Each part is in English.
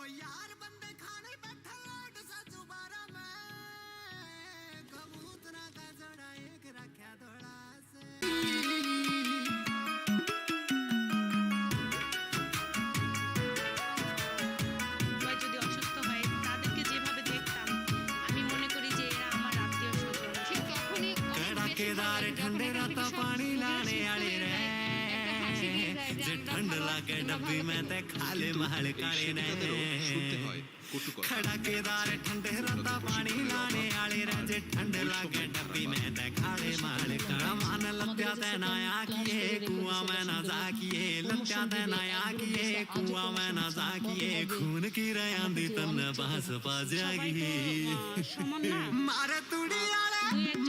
यार बंदे खाने बैठा लाट सा दोबारा मैं कबूतरा का जोड़ा एक रखा थोड़ा से যদি অসুস্থ হয় তাদেরকে যেভাবে দেখতাম আমি মনে করি যে এরা আমার আত্মীয় স্বজন ঠিক এখনই कड़ाकेदार ठंडे राता पानी लाने आले रे जे ठंड लागे डब्बी में ते खाले महल काले ने कड़ाकेदार ठंडे राता पानी लाने आले रे जे ठंड लागे डब्बी में ते खाले महल काले मान लत्या ते नाया किए कुआं में ना जाकिए लत्या ते नाया किए कुआं में ना जाकिए खून की रयांदी तन बास पा जाएगी मारे तुड़ी आले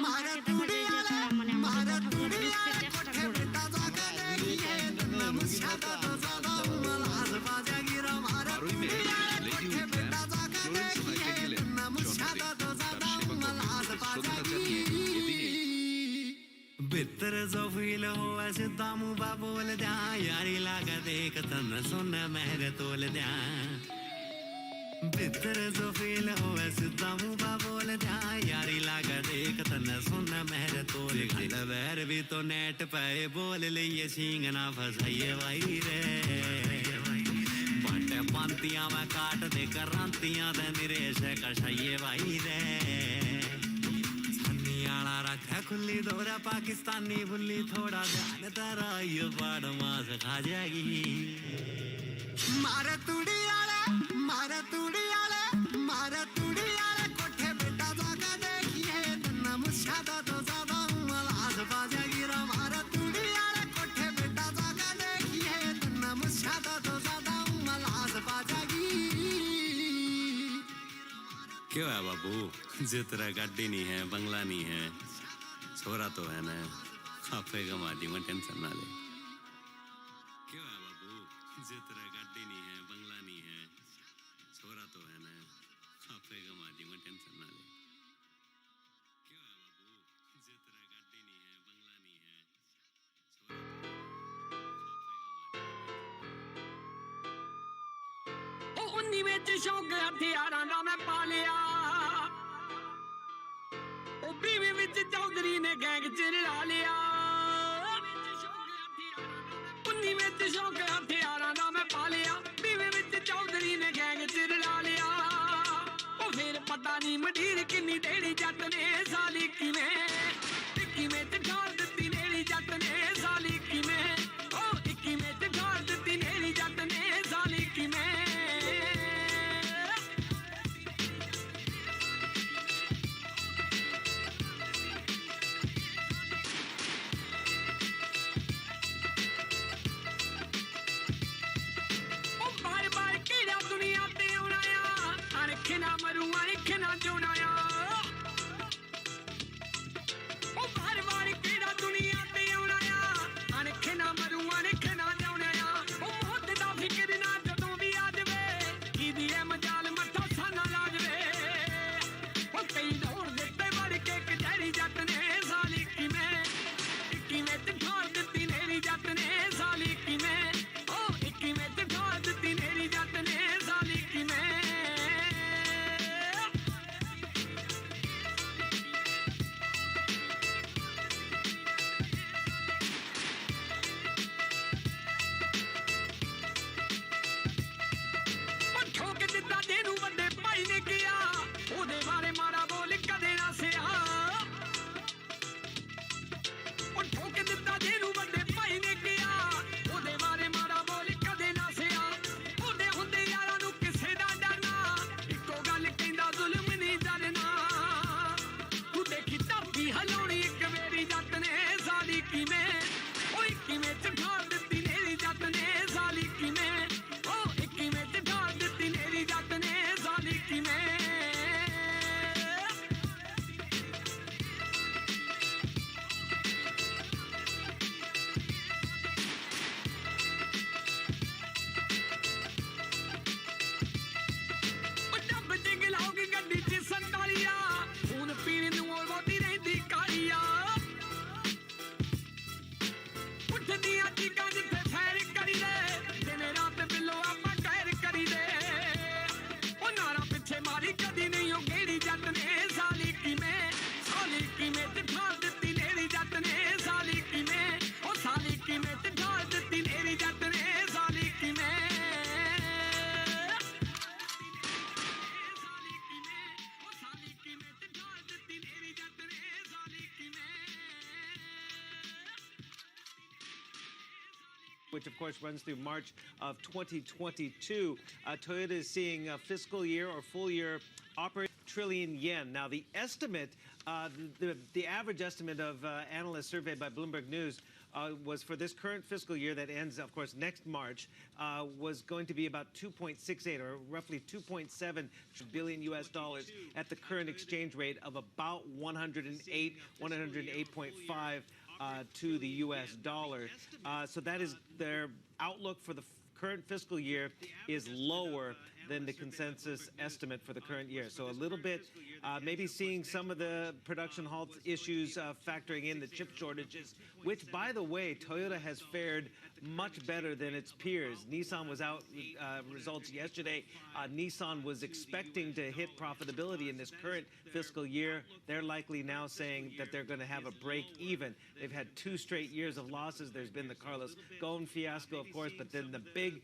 मारे तुड़ी आले मारे तुड़ी आले कोठे बेटा जाके देखिए नमस्कार तो ज्यादा मलाज बाजा गिरा मारे तुड़ी आले कोठे बेटा जाके देखिए नमस्कार तो ज्यादा मलाज बाजा बितर जो फील हो ऐसे दामू बा बोल जा यारी लागा देख तन सुन मेरे तोल जा बितर जो फील हो ऐसे दामू बा बोल जा यारी लागा देख तन सुन मेरे तोल जा वैर भी तो नेट पे बोल लिए सींग ना फसाइए भाई रे बाटे पांतियां में काट दे करांतियां दे निरेश कशाइए भाई रे आला रखा खुली दोरा पाकिस्तानी बुल्ली थोड़ा ध्यान तारा ये बाड़ मास खा जाएगी मारे तुड़ी आले मारे तुड़ी आले मारे तुड़ी आले कोठे बेटा जाके देखिए नमस्कार तो ज्यादा मलाज बाजा गिरा मारे तुड़ी आले कोठे बेटा जाके देखिए नमस्कार तो ज्यादा मलाज बाजा क्यों है बाबू जितना गाड़ी नहीं है बंगला नहीं है छोरा तो है ना खाफे गमाटी में टेंशन ना ले क्यों है बाबू जितना गाड़ी नहीं है बंगला नहीं है छोरा तो है ना खाफे गमाटी में टेंशन ना ले क्यों है बाबू जितना गाड़ी नहीं है बंगला नहीं है छोरा तो उन्नी विच शौक हथियारां दा मैं पा लिया ओ बीवी विच चौधरी ने गैंग च रला लिया उन्नी विच शौक हथियारां दा मैं पा लिया बीवी विच चौधरी ने गैंग च रला लिया ओ फिर पता नहीं मंडीर किन्नी देड़ी जट ने साली किवें च ढाल दित्ती नेड़ी जट ने साली किवें ओ 21 च ढाल दित्ती नेड़ी जट ने साली किवें which of course runs through March of 2022. Toyota is seeing a fiscal year or full year operating trillion yen. Now, the estimate, the average estimate of analysts surveyed by Bloomberg News was for this current fiscal year that ends, of course, next March, was going to be about 2.68 or roughly 2.7 billion US dollars at the current exchange rate of about 108.5 to the US dollar. So that is their outlook for the current fiscal year is lower than the consensus estimate for the current year. So a little bit, maybe seeing some of the production halt issues factoring in the chip shortages, which, by the way, Toyota has fared much better than its peers. Nissan was out results yesterday. Nissan was expecting to hit profitability in this current fiscal year. They're likely now saying that they're going to have a break even. They've had 2 straight years of losses. There's been the Carlos Ghosn fiasco, of course, but then the big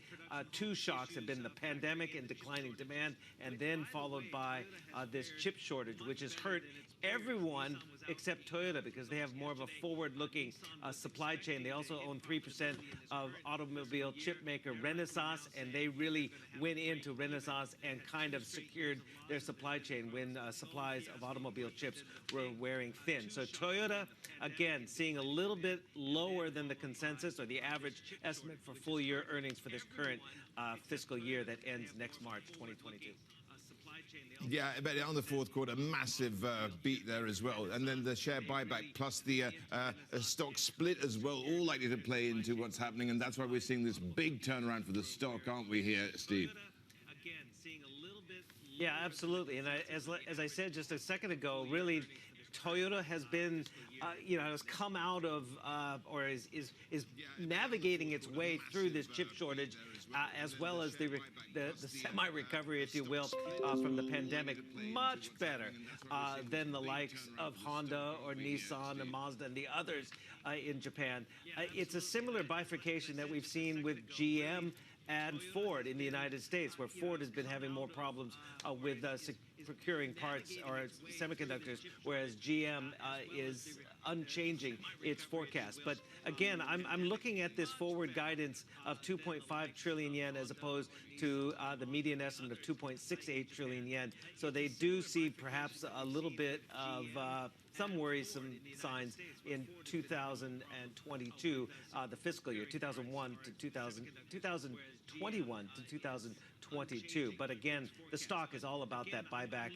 2 shocks have been the pandemic and declining demand, and then followed by this chip shortage, which has hurt everyone except Toyota because they have more of a forward-looking supply chain. They also own 3% of automobile chip maker Renesas, and they really went into Renesas and kind of secured their supply chain when supplies of automobile chips were wearing thin. So Toyota, again, seeing a little bit lower than the consensus or the average estimate for full-year earnings for this current fiscal year that ends next March 2022. Yeah, but on the fourth quarter, massive beat there as well. And then the share buyback plus the stock split as well, all likely to play into what's happening. And that's why we're seeing this big turnaround for the stock, aren't we here, Steve? Yeah, absolutely. And as I said just a second ago, really, Toyota has been, has come out of, or is navigating its way through this chip shortage, as well as the semi-recovery, if you will, from the pandemic, much better than the likes of Honda or Nissan and Mazda and the others in Japan. It's a similar bifurcation that we've seen with GM and Ford in the United States, where Ford has been having more problems with procuring parts or semiconductors, whereas GM is unchanging its forecast. But again, I'm looking at this forward guidance of 2.5 trillion yen as opposed to the median estimate of 2.68 trillion yen. So they do see perhaps a little bit of some worrisome signs in 2022, the fiscal year, 2021 to 2022. But again, the stock is all about that buyback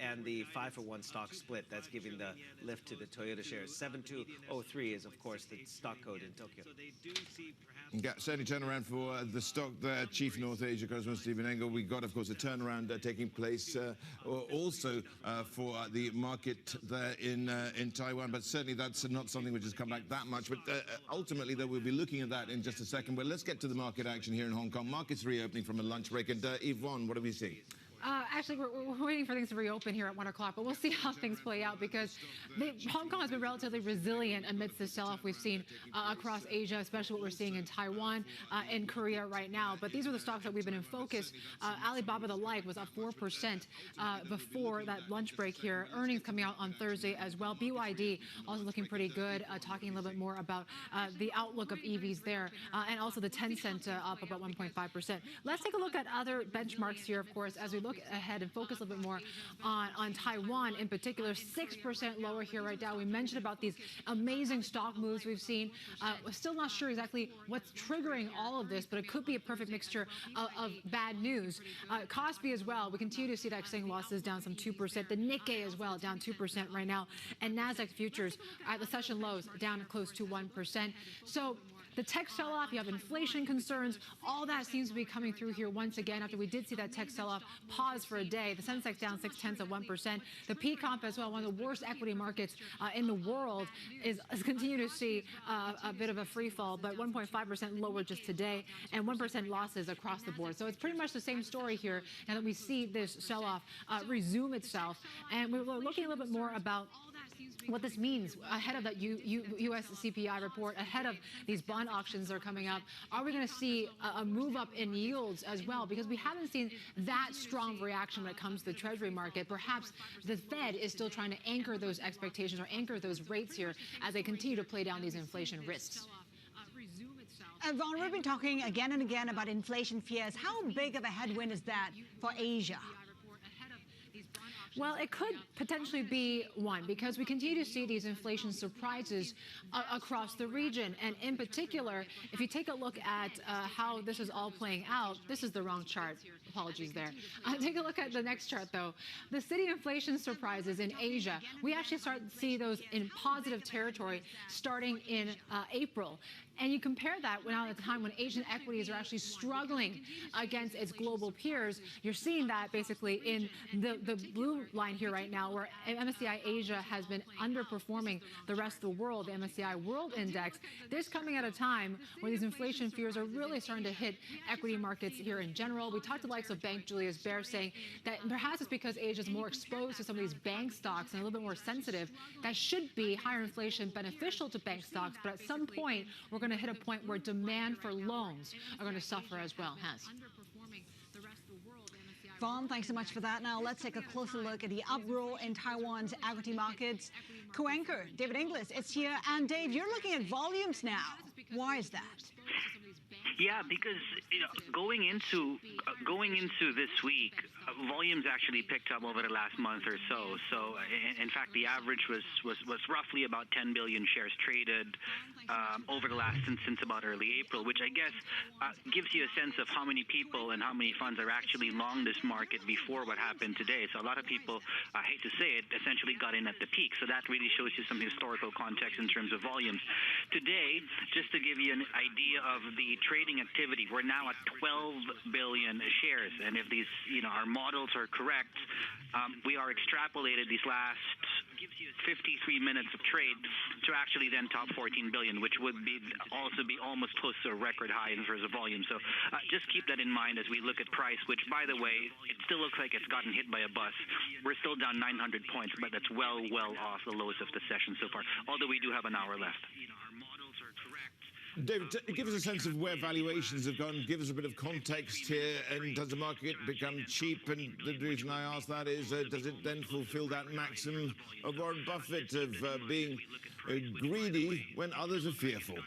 and the 5-for-1 stock split. That's giving the lift to the Toyota shares. 7203 is, of course, the stock code in Tokyo. Yeah, certainly turnaround for the stock there. Chief North Asia correspondent Stephen Engel. We got, of course, a turnaround taking place also for the market there in Taiwan. But certainly that's not something which has come back that much. But ultimately, though, we'll be looking at that in just a second. But let's get to the market action here in Hong Kong. Markets reopening from a lunch break. And Yvonne, what are we seeing? Actually, we're waiting for things to reopen here at 1 o'clock, but we'll see how things play out because Hong Kong has been relatively resilient amidst the sell-off we've seen across Asia, especially what we're seeing in Taiwan and Korea right now. But these are the stocks that we've been in focus. Alibaba, the like, was up 4% before that lunch break here. Earnings coming out on Thursday as well. BYD also looking pretty good, talking a little bit more about the outlook of EVs there, and also the Tencent up about 1.5%. Let's take a look at other benchmarks here, of course, as we look ahead and focus a little bit more on Taiwan in particular. 6% lower here right now. We mentioned about these amazing stock moves we've seen. We're still not sure exactly what's triggering all of this, but it could be a perfect mixture of bad news. Kospi as well. We continue to see that seeing losses down some 2%. The Nikkei as well down 2% right now. And Nasdaq futures at the session lows down close to 1%. So the tech sell-off, you have inflation concerns, all that seems to be coming through here once again after we did see that tech sell-off pause for a day. The Sensex down 0.6%. The P-Comp as well, one of the worst equity markets in the world, is continuing to see a bit of a free fall, but 1.5% lower just today and 1% losses across the board. So it's pretty much the same story here now that we see this sell-off resume itself. And we're looking a little bit more about what this means ahead of that U.S. CPI report, ahead of these bond auctions that are coming up. Are we going to see a move up in yields as well? Because we haven't seen that strong reaction when it comes to the Treasury market. Perhaps the Fed is still trying to anchor those expectations or anchor those rates here as they continue to play down these inflation risks. Ron, we've been talking again and again about inflation fears. How big of a headwind is that for Asia? Well, it could potentially be one because we continue to see these inflation surprises across the region. And in particular, if you take a look at how this is all playing out, this is the wrong chart. Apologies there. Take a look at the next chart, though. The city inflation surprises in Asia, we actually start to see those in positive territory starting in April. And you compare that now at a time when Asian equities are actually struggling against its global peers. You're seeing that basically in the blue line here right now, where MSCI Asia has been underperforming the rest of the world, the MSCI World Index. This coming at a time where these inflation fears are really starting to hit equity markets here in general. We talked to the likes of Bank Julius Baer saying that perhaps it's because Asia is more exposed to some of these bank stocks and a little bit more sensitive. That should be higher inflation beneficial to bank stocks, but at some point we're going to hit a point where demand for loans are going to suffer as well. Vaughn, thanks so much for that. Now let's take a closer look at the uproar in Taiwan's equity markets. Co-anchor David Inglis is here. And Dave, you're looking at volumes now. Why is that? Yeah, because going into this week, volumes actually picked up over the last month or so. So, in fact, the average was roughly about 10 billion shares traded over the last since about early April, which I guess gives you a sense of how many people and how many funds are actually long this market before what happened today. So a lot of people, I hate to say it, essentially got in at the peak. So that really shows you some historical context in terms of volumes. Today, just to give you an idea of the trading activity, we're now at 12 billion shares, and if these, our models are correct, we are extrapolated these last 53 minutes of trade to actually then top 14 billion, which would also be almost close to a record high in terms of volume. So just keep that in mind as we look at price, which, by the way, it still looks like it's gotten hit by a bus. We're still down 900 points, but that's well off the lowest of the session so far, although we do have an hour left. David, give us a sense of where valuations have gone. Give us a bit of context here. And does the market become cheap? And the reason I ask that is, does it then fulfill that maxim of Warren Buffett of being greedy when others are fearful?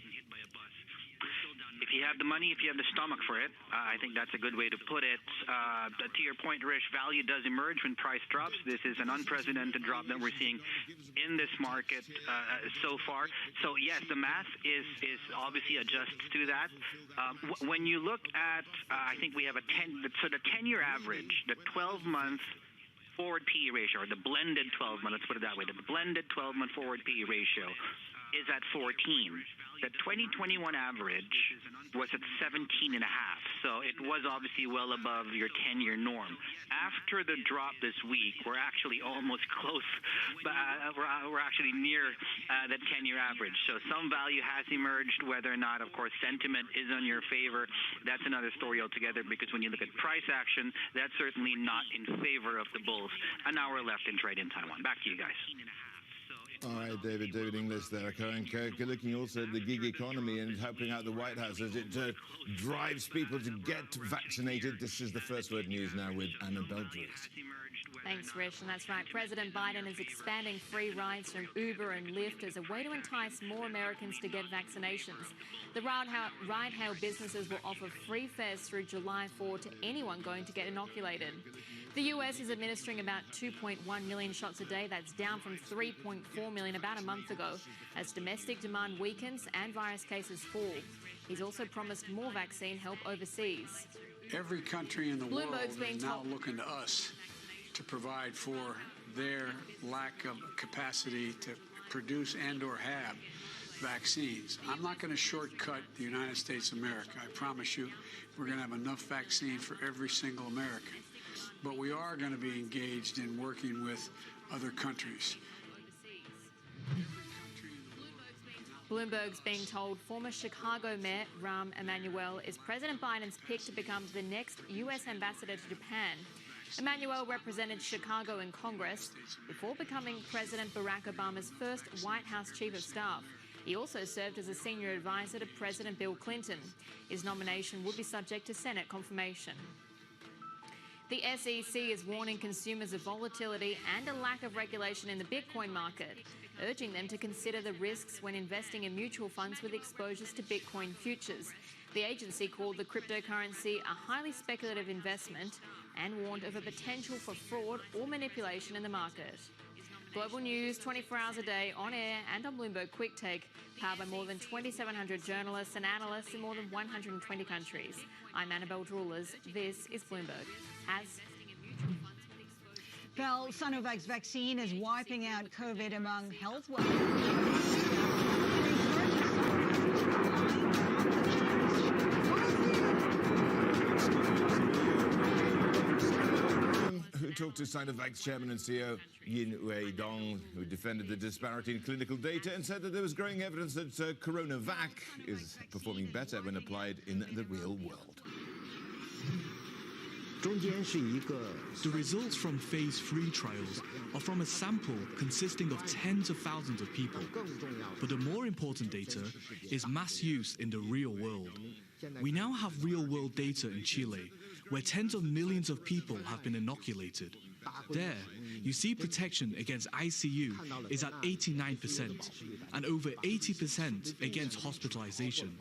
If you have the money, if you have the stomach for it, I think that's a good way to put it. To your point, Rish, value does emerge when price drops. This is an unprecedented drop that we're seeing in this market so far. So yes, the math is obviously adjusts to that. When you look at, I think we have the 10-year average, the 12-month forward PE ratio, or the blended 12-month, let's put it that way, the blended 12-month forward PE ratio is at 14. The 2021 average was at 17.5, so it was obviously well above your 10-year norm. After the drop this week, we're actually almost close. We're actually near the 10-year average. So some value has emerged. Whether or not, of course, sentiment is on your favor, that's another story altogether, because when you look at price action, that's certainly not in favor of the bulls. An hour left in trade in Taiwan. Back to you guys. All right, David Inglis there, looking also at the gig economy and helping out the White House as it drives people to get vaccinated. This is the First Word News now with Annabelle Drews. Thanks, Rish, and that's right. President Biden is expanding free rides from Uber and Lyft as a way to entice more Americans to get vaccinations. The ride-hail businesses will offer free fares through July 4 to anyone going to get inoculated. The U.S. is administering about 2.1 million shots a day. That's down from 3.4 million about a month ago, as domestic demand weakens and virus cases fall. He's also promised more vaccine help overseas. Every country in the world is now looking to us to provide for their lack of capacity to produce and or have vaccines. I'm not going to shortcut the United States of America. I promise you we're going to have enough vaccine for every single American. But we are going to be engaged in working with other countries. Bloomberg's being told former Chicago Mayor Rahm Emanuel is President Biden's pick to become the next U.S. ambassador to Japan. Emanuel represented Chicago in Congress before becoming President Barack Obama's first White House chief of staff. He also served as a senior advisor to President Bill Clinton. His nomination would be subject to Senate confirmation. The SEC is warning consumers of volatility and a lack of regulation in the Bitcoin market, urging them to consider the risks when investing in mutual funds with exposures to Bitcoin futures. The agency called the cryptocurrency a highly speculative investment and warned of a potential for fraud or manipulation in the market. Global news 24 hours a day on air and on Bloomberg Quick Take, powered by more than 2,700 journalists and analysts in more than 120 countries. I'm Annabelle Drulers. This is Bloomberg. Well, Sinovac's vaccine is wiping out COVID among health workers. Who talked to Sinovac's chairman and CEO, Yin Wei-dong, who defended the disparity in clinical data and said that there was growing evidence that CoronaVac is performing better when applied in the real world. The results from phase 3 trials are from a sample consisting of tens of thousands of people. But the more important data is mass use in the real world. We now have real-world data in Chile, where tens of millions of people have been inoculated. There, you see protection against ICU is at 89% and over 80% against hospitalization.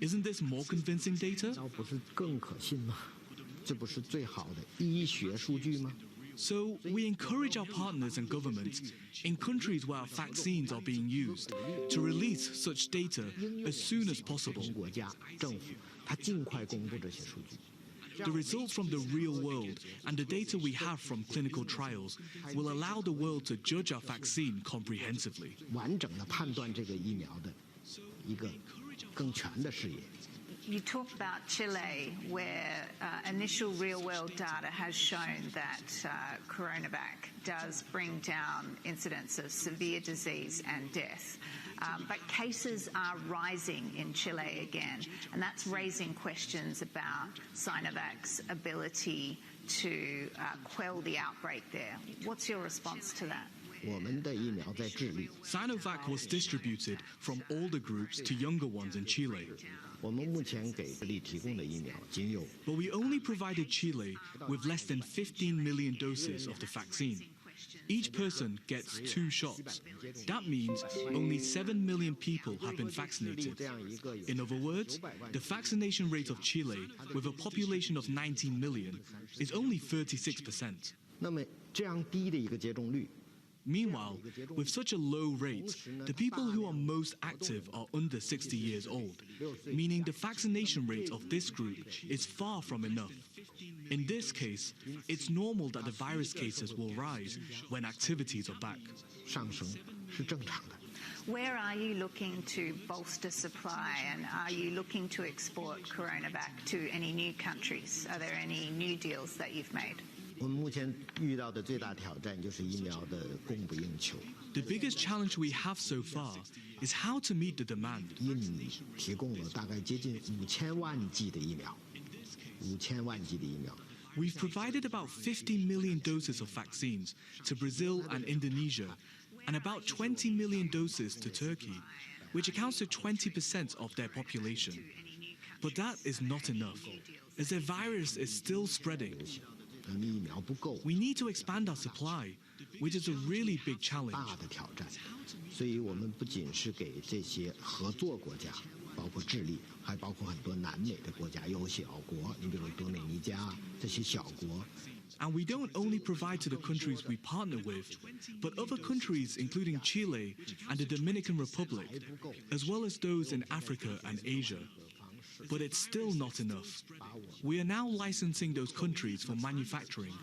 Isn't this more convincing data? So we encourage our partners and governments in countries where our vaccines are being used to release such data as soon as possible. The results from the real world and the data we have from clinical trials will allow the world to judge our vaccine comprehensively. You talked about Chile, where initial real-world data has shown that CoronaVac does bring down incidence of severe disease and death. But cases are rising in Chile again, and that's raising questions about Sinovac's ability to quell the outbreak there. What's your response to that? Sinovac was distributed from older groups to younger ones in Chile. But we only provided Chile with less than 15 million doses of the vaccine. Each person gets 2 shots. That means only 7 million people have been vaccinated. In other words, the vaccination rate of Chile, with a population of 19 million, is only 36%. Meanwhile, with such a low rate, the people who are most active are under 60 years old, meaning the vaccination rate of this group is far from enough. In this case, it's normal that the virus cases will rise when activities are back. Where are you looking to bolster supply, and are you looking to export CoronaVac to any new countries? Are there any new deals that you've made? The biggest challenge we have so far is how to meet the demand. We've provided about 50 million doses of vaccines to Brazil and Indonesia, and about 20 million doses to Turkey, which accounts for 20% of their population. But that is not enough, as their virus is still spreading. We need to expand our supply, which is a really big challenge. And we don't only provide to the countries we partner with, but other countries including Chile and the Dominican Republic, as well as those in Africa and Asia. But it's still not enough. We are now licensing those countries for manufacturing.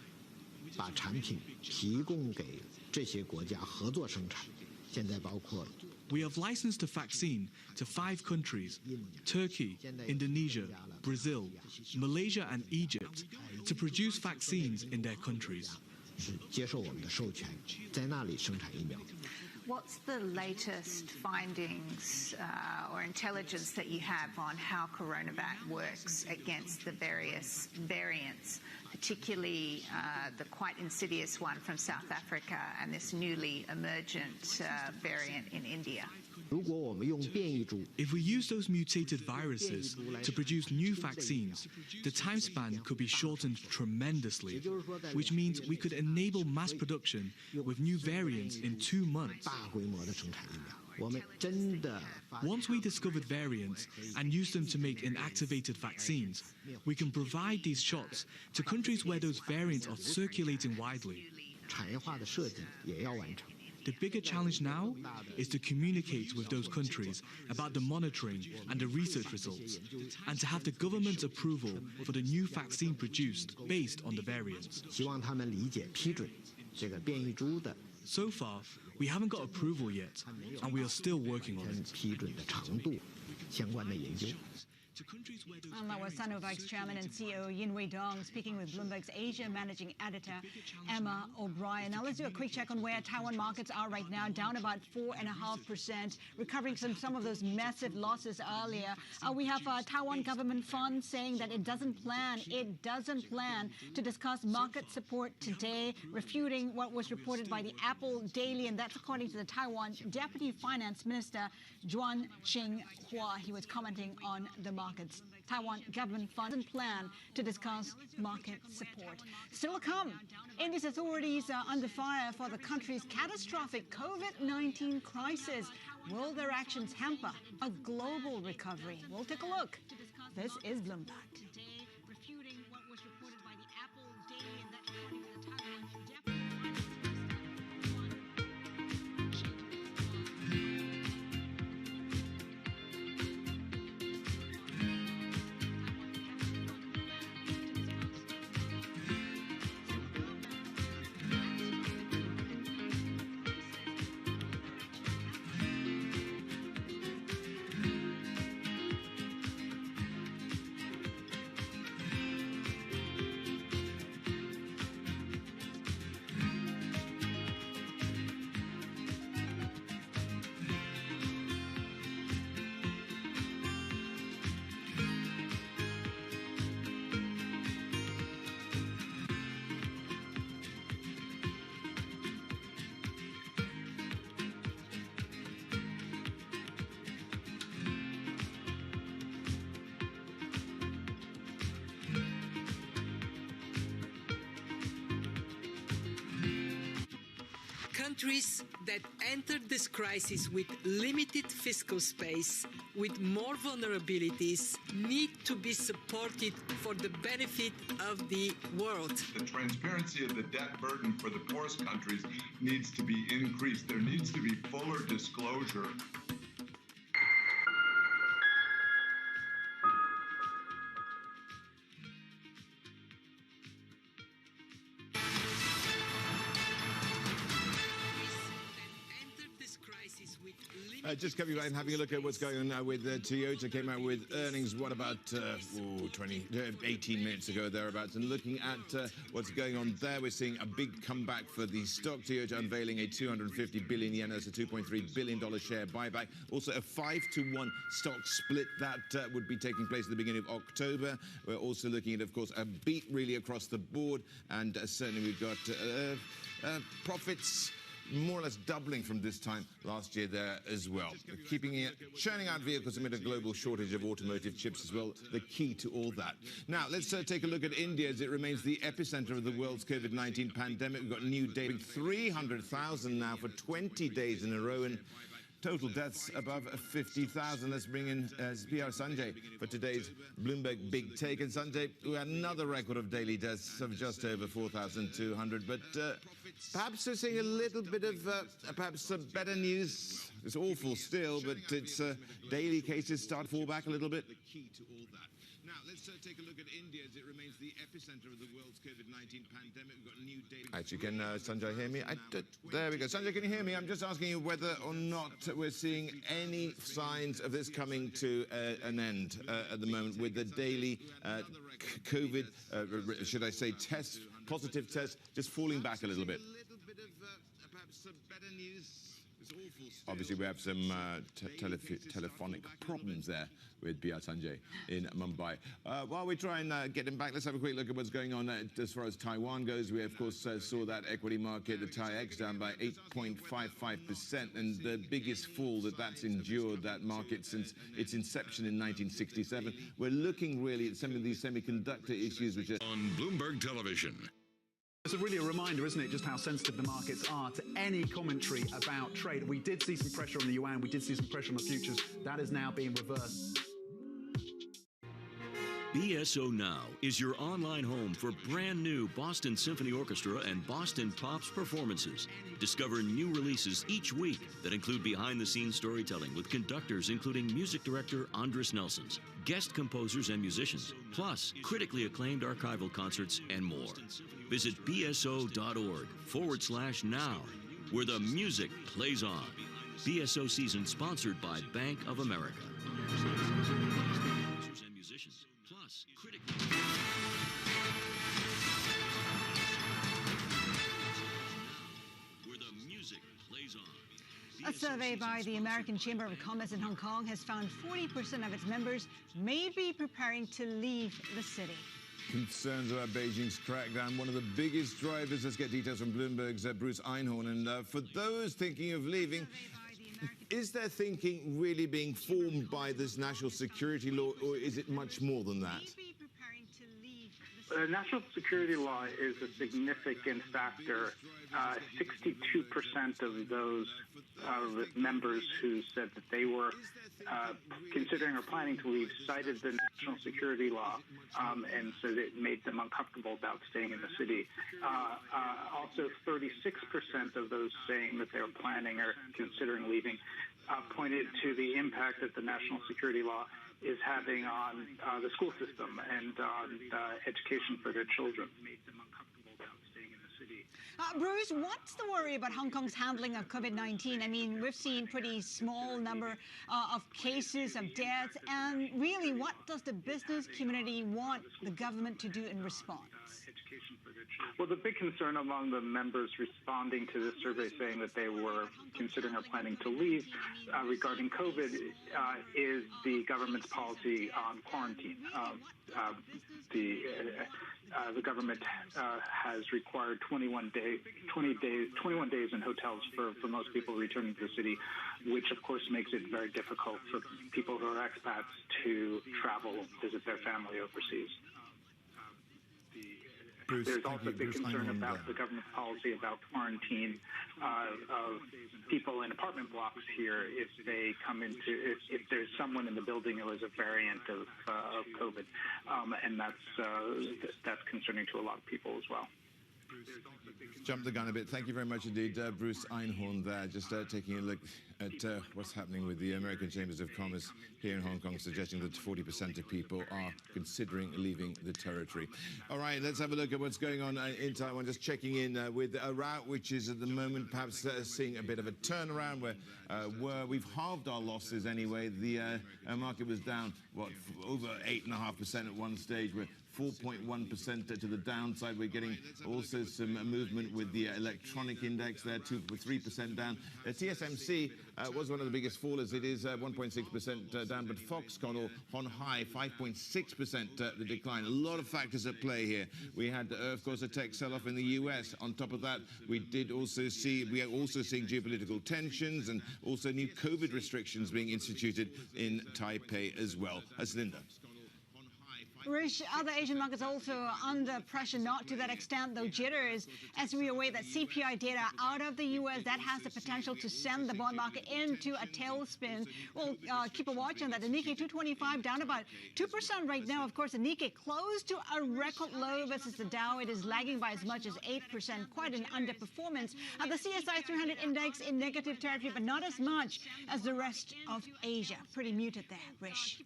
We have licensed the vaccine to 5 countries, Turkey, Indonesia, Brazil, Malaysia and Egypt, to produce vaccines in their countries. What's the latest findings or intelligence that you have on how CoronaVac works against the various variants, particularly the quite insidious one from South Africa and this newly emergent variant in India? If we use those mutated viruses to produce new vaccines, the time span could be shortened tremendously, which means we could enable mass production with new variants in 2 months. Once we discovered variants and used them to make inactivated vaccines, we can provide these shots to countries where those variants are circulating widely. The bigger challenge now is to communicate with those countries about the monitoring and the research results, and to have the government's approval for the new vaccine produced based on the variants. So far, we haven't got approval yet, and we are still working on it. And that was Sinovac's chairman and CEO Yinhui Dong speaking with Bloomberg's Asia managing editor Emma O'Brien. Now let's do a quick check on where Taiwan markets are right now, down about 4.5%, recovering some of those massive losses earlier. We have Taiwan government funds saying that it doesn't plan to discuss market support today, refuting what was reported by the Apple Daily, and that's according to the Taiwan Deputy Finance Minister Juan Qinghua. He was commenting on the markets. Taiwan government funds and plan to discuss market support. Still to come, India's authorities are under fire for the country's catastrophic COVID-19 crisis. Will their actions hamper a global recovery? We'll take a look. This is Bloomberg. Countries that entered this crisis with limited fiscal space, with more vulnerabilities, need to be supported for the benefit of the world. The transparency of the debt burden for the poorest countries needs to be increased. There needs to be fuller disclosure. Just coming back and having a look at what's going on with Toyota. Came out with earnings, what about 18 minutes ago, thereabouts. And looking at what's going on there, we're seeing a big comeback for the stock. Toyota unveiling a 250 billion yen, that's a $2.3 billion share buyback. Also a 5-to-1 stock split that would be taking place at the beginning of October. We're also looking at, of course, a beat really across the board. And certainly we've got profits more or less doubling from this time last year there as well. Keeping it, churning out vehicles amid a global shortage of automotive chips as well, the key to all that. Now, let's take a look at India as it remains the epicenter of the world's COVID-19 pandemic. We've got new data, 300,000 now for 20 days in a row, and total deaths above 50,000. Let's bring in PR Sanjay for today's Bloomberg Big Take. And Sanjay, we had another record of daily deaths of just over 4,200. But perhaps we're seeing a little bit of perhaps better news. It's awful still, but it's daily cases start to fall back a little bit. The key to all that. Now, let's take a look at India as it remains the epicenter of the world's COVID-19 pandemic. We've got new data. Actually, can Sanjay hear me? There we go. Sanjay, can you hear me? I'm just asking you whether or not we're seeing any signs of this coming to an end at the moment with the daily COVID, should I say, positive tests just falling back a little bit. A little bit of perhaps better news. Obviously, we have some telephonic problems there with Bia Sanjay in Mumbai. While we try and get him back, let's have a quick look at what's going on as far as Taiwan goes. We, of course, saw that equity market, the TAIEX, down by 8.55%, and the biggest fall that's endured, that market, since its inception in 1967. We're looking really at some of these semiconductor issues, which are on Bloomberg Television. It's really a reminder, isn't it, just how sensitive the markets are to any commentary about trade. We did see some pressure on the yuan, we did see some pressure on the futures. That is now being reversed. BSO Now is your online home for brand new Boston Symphony Orchestra and Boston Pops performances. Discover new releases each week that include behind-the-scenes storytelling with conductors including music director Andres Nelsons, guest composers and musicians, plus critically acclaimed archival concerts and more. Visit bso.org/now, where the music plays on. BSO season sponsored by Bank of America. A survey by the American Chamber of Commerce in Hong Kong has found 40% of its members may be preparing to leave the city. Concerns about Beijing's crackdown, one of the biggest drivers. Let's get details from Bloomberg's Bruce Einhorn. And for those thinking of leaving, is their thinking really being formed by this national security law, or is it much more than that? National security law is a significant factor. 62% of those members who said that they were considering or planning to leave cited the national security law, and so it made them uncomfortable about staying in the city. Also, 36% of those saying that they were planning or considering leaving pointed to the impact that the national security law is having on the school system and on education for their children. Bruce, what's the worry about Hong Kong's handling of COVID-19? I mean, we've seen pretty small number of cases, of deaths, and really, what does the business community want the government to do in response? Well, the big concern among the members responding to this survey saying that they were considering or planning to leave regarding COVID is the government's policy on quarantine. The government has required 21 days in hotels for most people returning to the city, which of course makes it very difficult for people who are expats to travel, visit their family overseas. Bruce, there's also a big concern about the government's policy about quarantine of people in apartment blocks here if they come into if there's someone in the building who is a variant of COVID, and that's concerning to a lot of people as well. Jump the gun a bit. Thank you very much indeed, Bruce Einhorn there. Just taking a look at what's happening with the American Chambers of Commerce here in Hong Kong, suggesting that 40% of people are considering leaving the territory. All right, let's have a look at what's going on in Taiwan. Just checking in with a route which is at the moment perhaps seeing a bit of a turnaround where we've halved our losses anyway. The market was down, over 8.5% at one stage. We're 4.1% to the downside. We're getting also some movement with the electronic index there, 3% down. TSMC was one of the biggest fallers. It is 1.6% down, but Foxconn on high, 5.6% the decline. A lot of factors at play here. We had, of course, a tech sell-off in the US. On top of that, we are also seeing geopolitical tensions and also new COVID restrictions being instituted in Taipei as well. As Linda. Rish, other Asian markets also under pressure, not to that extent, though jitters, as we await that CPI data out of the U.S. that has the potential to send the bond market into a tailspin. We'll keep a watch on that. The Nikkei 225 down about 2% right now. Of course, the Nikkei close to a record low versus the Dow. It is lagging by as much as 8%, quite an underperformance. The CSI 300 index in negative territory, but not as much as the rest of Asia. Pretty muted there, Rish.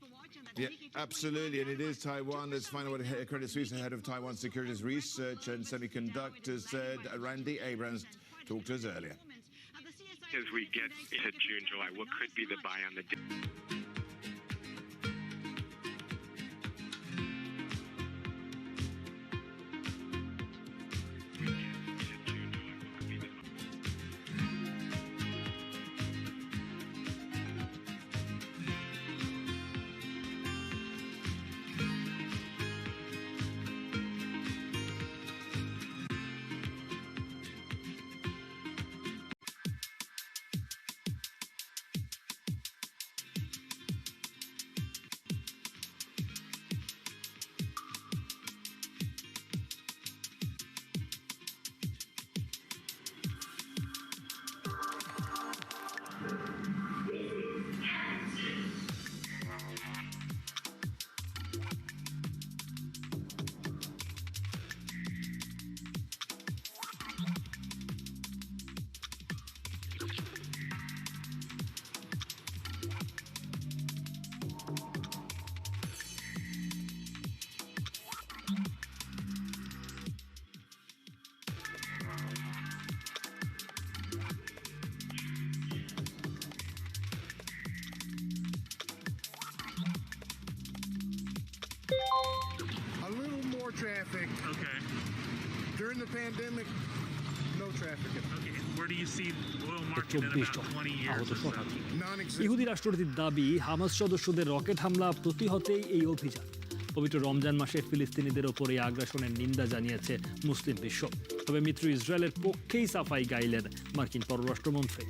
Yeah, absolutely, and it is Taiwan. Let's find out what Credit Suisse head of Taiwan Securities Research and Semiconductors said. Randy Abrams talked to us earlier. As we get into June, July, what could be the buy on the dip? Okay. During the pandemic, no traffic. Okay. Where do you see the oil market in about 20 years or so? ইহুদি রাষ্ট্রটির দাবি Hamas সদস্যদের rocket হামলা প্রতিহতেই এই অভিযান। পবিত্র রমজান মাসে ফিলিস্তিনিদের ওপর এই আগ্রাসনের নিন্দা জানিয়েছে মুসলিম বিশ্ব। তবে মিত্র ইসরায়েলের পক্ষেই সাফাই গাইলেন মার্কিন পররাষ্ট্রমন্ত্রী।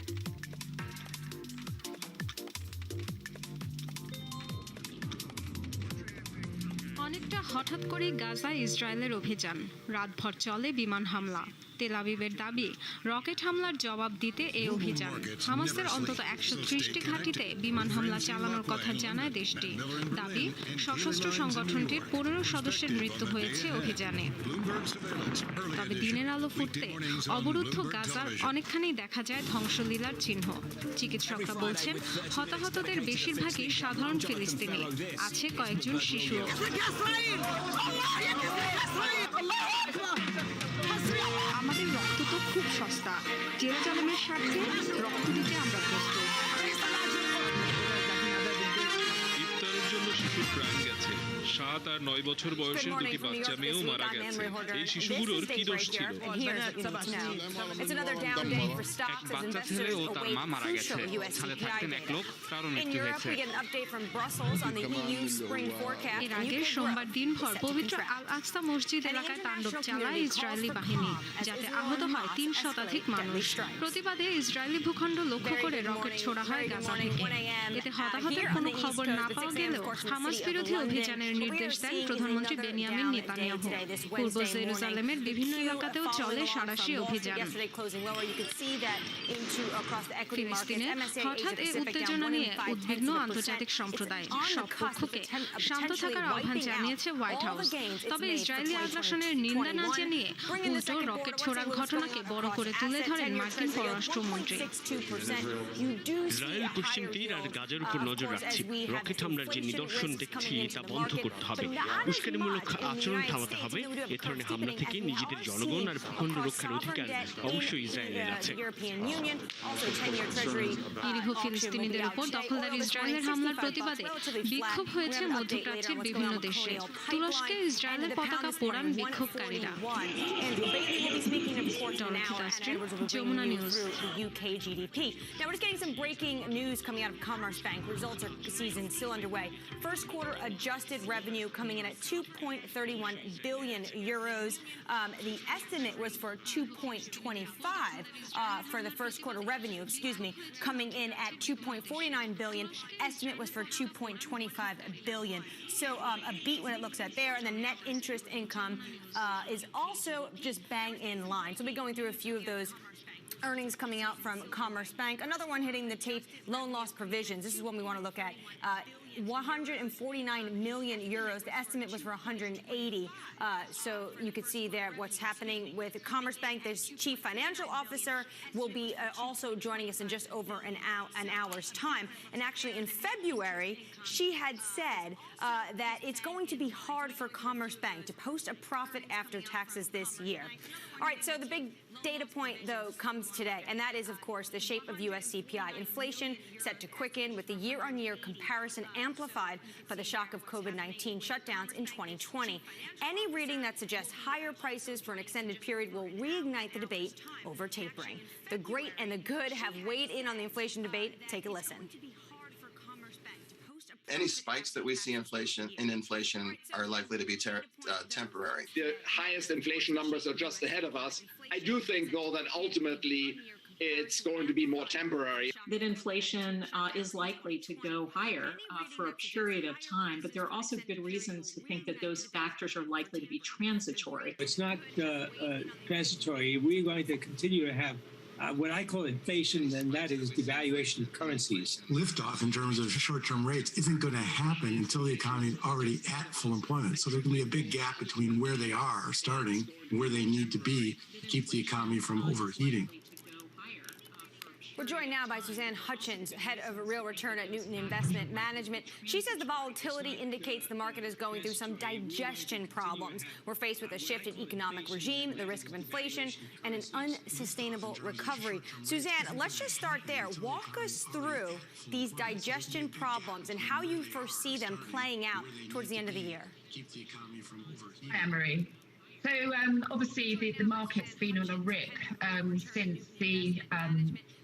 অনেকটা হঠাৎ করে গাজায় ইসরায়েলের অভিযান, রাতভর চলে বিমান হামলা। তেল আবিবের দাবি রকেট হামলার জবাব দিতে এই অভিযান। হামাসের অন্তত 130টি ঘাঁটিতে বিমান হামলা চালানোর কথা জানায় দেশটি। দাবি সশস্ত্র সংগঠনটির 15 সদস্যের মৃত্যু হয়েছে অভিযানে। তবে দিনের আলো ফুটতে অবরুদ্ধ গাজার অনেকখানি দেখা যায় ধ্বংসলীলার চিহ্ন। চিকিৎসকরা বলছেন হতাহতদের বেশিরভাগই সাধারণ ফিলিস্তিনি, আছে কয়েকজন শিশুও। আমাদের রক্ত তো খুব সস্তা, জেরুজালেমের স্বার্থে রক্ত দিতে আমরা প্রস্তুত। ইফতারের জন্য শিশুর প্রাণ গেছে, 7 আর 9 বছর বয়সের দুটি বাচ্চা মেয়েও মারা গেছে। এই শিশুগুলোর কি দোষ ছিল? এক বাচ্চা ছেলে ও তার মা মারা গেছে, সাথে থাকতেন এক লোক, তারও মৃত্যু হয়েছে। এর আগে সোমবার দিনভর পবিত্র আল আকসা মসজিদ এলাকায় তাণ্ডব চালায় ইসরায়েলি বাহিনী, যাতে আহত হয় 3 শতাধিক মানুষ। প্রতিবাদে ইসরায়েলি ভূখণ্ড লক্ষ্য করে রকেট ছোড়া হয় গাজা থেকে। এতে হতাহতের কোনো খবর না পাওয়া গেলেও হামাস বিরোধী অভিযানের নির্দেশ দেন প্রধানমন্ত্রী বেনিয়ামিন নেতানিয়াহু। পূর্ব জেরুজালেমের বিভিন্ন এলাকাতেও চলে সাঁড়াশি অভিযান। ফিলিস্তিনে হঠাৎ এই উত্তেজনা নিয়ে উদ্বিগ্ন আন্তর্জাতিক সম্প্রদায়। সব পক্ষকে শান্ত থাকার আহ্বান জানিয়েছে হোয়াইট হাউস। তবে ইসরায়েলি আগ্রাসনের নিন্দা না জানিয়ে উল্টো রকেট ছোড়ার ঘটনাকে বড় করে তুলে ধরেন মার্কিন পররাষ্ট্রমন্ত্রী। ইসরায়েল পশ্চিম তীর আর গাজার উপর নজর রাখছে। রকেট হামলার যে নিদর্শন দেখছি তা বন্ধ করতে হবে, উস্কানিমূলক আচরণ থামাতে হবে। এ ধরনের হামলা থেকে নিজেদের জনগণ আর ভূখণ্ড রক্ষার অধিকার অবশ্যই ইসরায়েলের আছে। নিরীহ ফিলিস্তিনিদের উপর দখলদার ইসরায়েলের হামলার প্রতিবাদে বিক্ষোভ হয়েছে মধ্যপ্রাচ্যের বিভিন্ন দেশে। তুরস্কে ইসরায়েলের পতাকা পোড়ান বিক্ষোভকারীরা। Jamuna News. Now we're just getting some breaking news coming out of Commerce Bank. Results are season still underway. First quarter adjusted revenue coming in at 2.31 billion euros. The estimate was for 2.25 for the first quarter revenue, coming in at 2.49 billion. Estimate was for 2.25 billion. So a beat when it looks at there, and the net interest income is also just bang in line. So we'll be going through a few of those earnings coming out from Commerce Bank. Another one hitting the tape, loan loss provisions. This is one we want to look at. 149 million euros. The estimate was for 180. So you can see there what's happening with Commerce Bank. Their chief financial officer will be also joining us in just over an hour's time. And actually in February, she had said that it's going to be hard for Commerce Bank to post a profit after taxes this year. All right, so the big data point, though, comes today, and that is, of course, the shape of U.S. CPI. Inflation set to quicken with the year-on-year comparison amplified by the shock of COVID-19 shutdowns in 2020. Any reading that suggests higher prices for an extended period will reignite the debate over tapering. The great and the good have weighed in on the inflation debate. Take a listen. Any spikes that we see in inflation are likely to be temporary. The highest inflation numbers are just ahead of us. I do think, though, that ultimately it's going to be more temporary. That inflation is likely to go higher for a period of time, but there are also good reasons to think that those factors are likely to be transitory. It's not transitory. We're going to continue to have what I call inflation, and that is devaluation of currencies. Liftoff in terms of short-term rates isn't going to happen until the economy is already at full employment. So there's going to be a big gap between where they are starting and where they need to be to keep the economy from overheating. We're joined now by Suzanne Hutchins, head of Real Return at Newton Investment Management. She says the volatility indicates the market is going through some digestion problems. We're faced with a shift in economic regime, the risk of inflation, and an unsustainable recovery. Suzanne, let's just start there. Walk us through these digestion problems and how you foresee them playing out towards the end of the year. Keep the economy from overheating. Hi, Marie. So obviously the market's been on a rip since the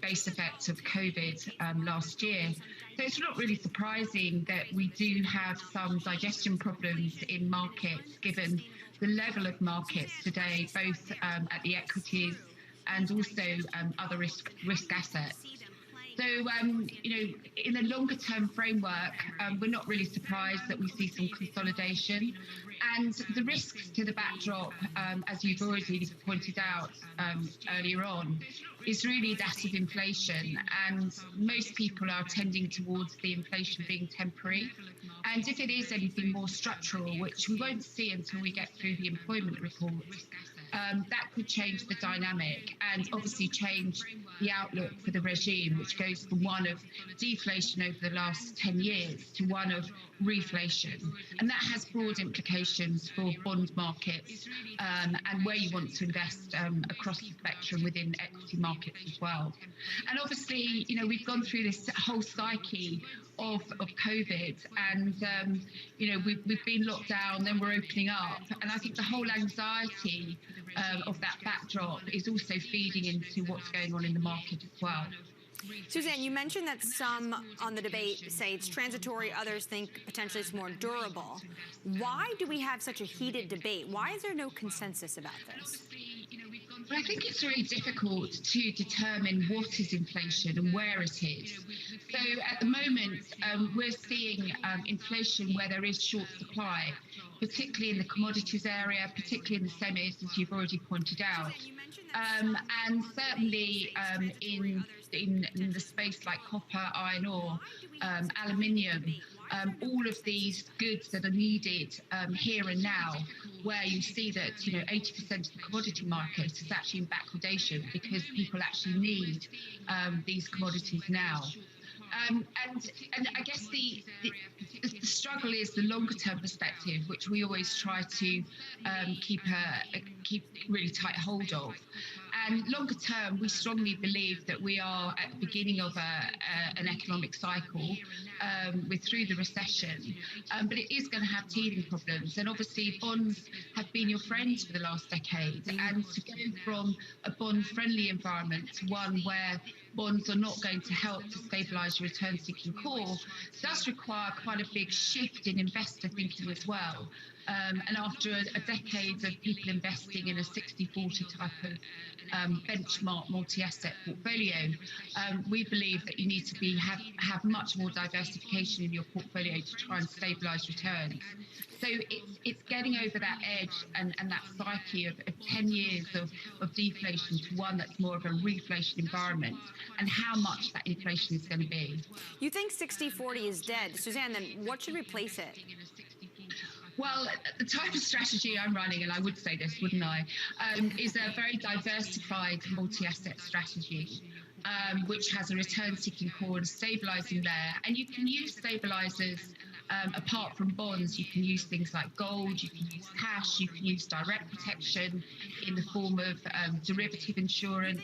base effect of COVID last year. So it's not really surprising that we do have some digestion problems in markets, given the level of markets today, both at the equities and also other risk assets. So, in a longer term framework, we're not really surprised that we see some consolidation. And the risks to the backdrop, as you've already pointed out earlier on, is really that of inflation. And most people are tending towards the inflation being temporary. And if it is anything more structural, which we won't see until we get through the employment report, that could change the dynamic and obviously change the outlook for the regime, which goes from one of deflation over the last 10 years to one of reflation. And that has broad implications for bond markets and where you want to invest across the spectrum within equity markets as well. And obviously, we've gone through this whole psyche of COVID and, we've been locked down, then we're opening up. And I think the whole anxiety of that backdrop is also feeding into what's going on in the market as well. Suzanne, you mentioned that some on the debate say it's transitory, others think potentially it's more durable. Why do we have such a heated debate? Why is there no consensus about this? Well, I think it's really difficult to determine what is inflation and where it is. So at the moment, we're seeing inflation where there is short supply, particularly in the commodities area, particularly in the semis, as you've already pointed out. And certainly in the space like copper, iron ore, aluminium, all of these goods that are needed here and now, where you see that 80% of the commodity market is actually in backwardation because people actually need these commodities now. And I guess the struggle is the longer term perspective, which we always try to keep really tight hold of. And longer term, we strongly believe that we are at the beginning of an economic cycle. We're through the recession, but it is going to have teething problems. And obviously, bonds have been your friends for the last decade. And to go from a bond-friendly environment to one where bonds are not going to help to stabilise your return-seeking core does require quite a big shift in investor thinking as well. And after a decade of people investing in a 60-40 type of benchmark multi-asset portfolio, we believe that you need to have much more diversification in your portfolio to try and stabilise returns. So it's getting over that edge and that psyche of 10 years of deflation to one that's more of a reflation environment, and how much that inflation is going to be. You think 60-40 is dead. Suzanne, then what should replace it? Well, the type of strategy I'm running, and I would say this, wouldn't I, is a very diversified multi-asset strategy, which has a return-seeking core and stabilising there. And you can use stabilisers apart from bonds. You can use things like gold, you can use cash, you can use direct protection in the form of derivative insurance.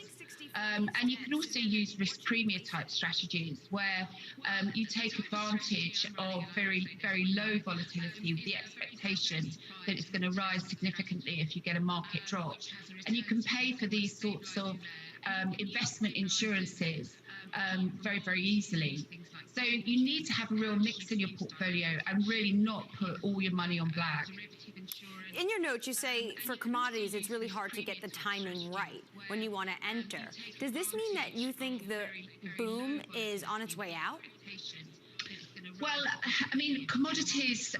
And you can also use risk premium type strategies where you take advantage of very, very low volatility with the expectation that it's going to rise significantly if you get a market drop. And you can pay for these sorts of investment insurances very, very easily. So you need to have a real mix in your portfolio and really not put all your money on black. In your notes, you say for commodities, it's really hard to get the timing right when you want to enter. Does this mean that you think the boom is on its way out? Well, I mean, commodities,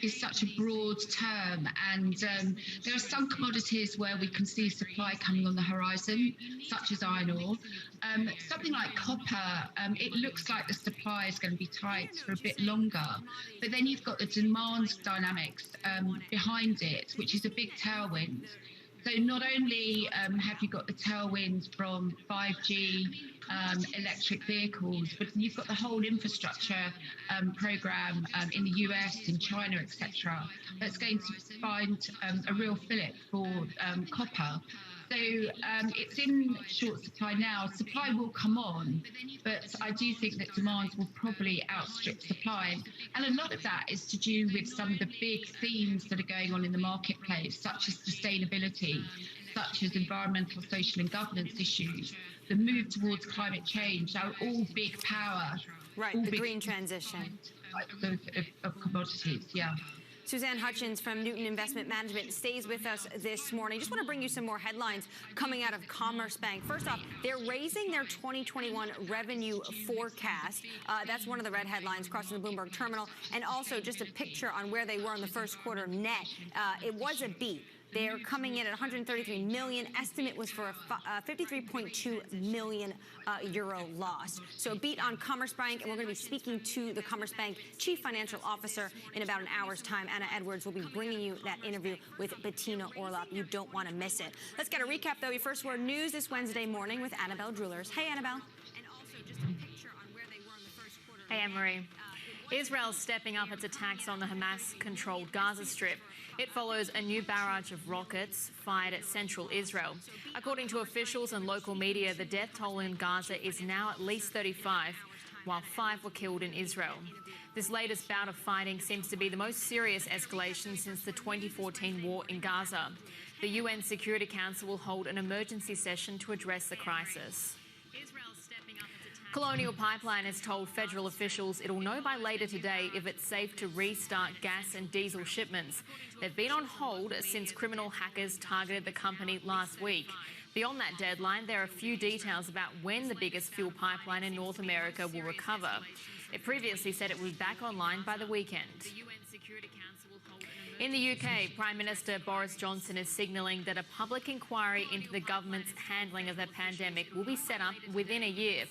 is such a broad term, and there are some commodities where we can see supply coming on the horizon, such as iron ore. Something like copper, it looks like the supply is going to be tight for a bit longer, but then you've got the demand dynamics behind it, which is a big tailwind. So not only have you got the tailwind from 5G, electric vehicles, but you've got the whole infrastructure program in the US, in China, etc., that's going to find a real fillip for copper. So it's in short supply now. Supply will come on, but I do think that demand will probably outstrip supply. And a lot of that is to do with some of the big themes that are going on in the marketplace, such as sustainability, such as environmental, social and governance issues, the move towards climate change, are all big power. Right, the green transition. Of commodities, yeah. Suzanne Hutchins from Newton Investment Management stays with us this morning. Just want to bring you some more headlines coming out of Commerce Bank. First off, they're raising their 2021 revenue forecast. That's one of the red headlines crossing the Bloomberg terminal. And also just a picture on where they were in the first quarter net. It was a beat. They're coming in at 133 million. Estimate was for a 53.2 million euro loss. So a beat on Commerce Bank, and we're going to be speaking to the Commerce Bank Chief Financial Officer in about an hour's time. Anna Edwards will be bringing you that interview with Bettina Orlopp. You don't want to miss it. Let's get a recap, though. Your First Word News this Wednesday morning with Annabelle Drewlers. Hey, Annabelle. And also just a picture on where they were in the first quarter. Hey, Anne-Marie. Israel's stepping up its attacks on the Hamas-controlled Gaza Strip. It follows a new barrage of rockets fired at central Israel. According to officials and local media, the death toll in Gaza is now at least 35, while 5 were killed in Israel. This latest bout of fighting seems to be the most serious escalation since the 2014 war in Gaza. The UN Security Council will hold an emergency session to address the crisis. Colonial Pipeline has told federal officials it'll know by later today if it's safe to restart gas and diesel shipments. They've been on hold since criminal hackers targeted the company last week. Beyond that deadline, there are a few details about when the biggest fuel pipeline in North America will recover. It previously said it would be back online by the weekend. In the UK, Prime Minister Boris Johnson is signalling that a public inquiry into the government's handling of the pandemic will be set up within a year.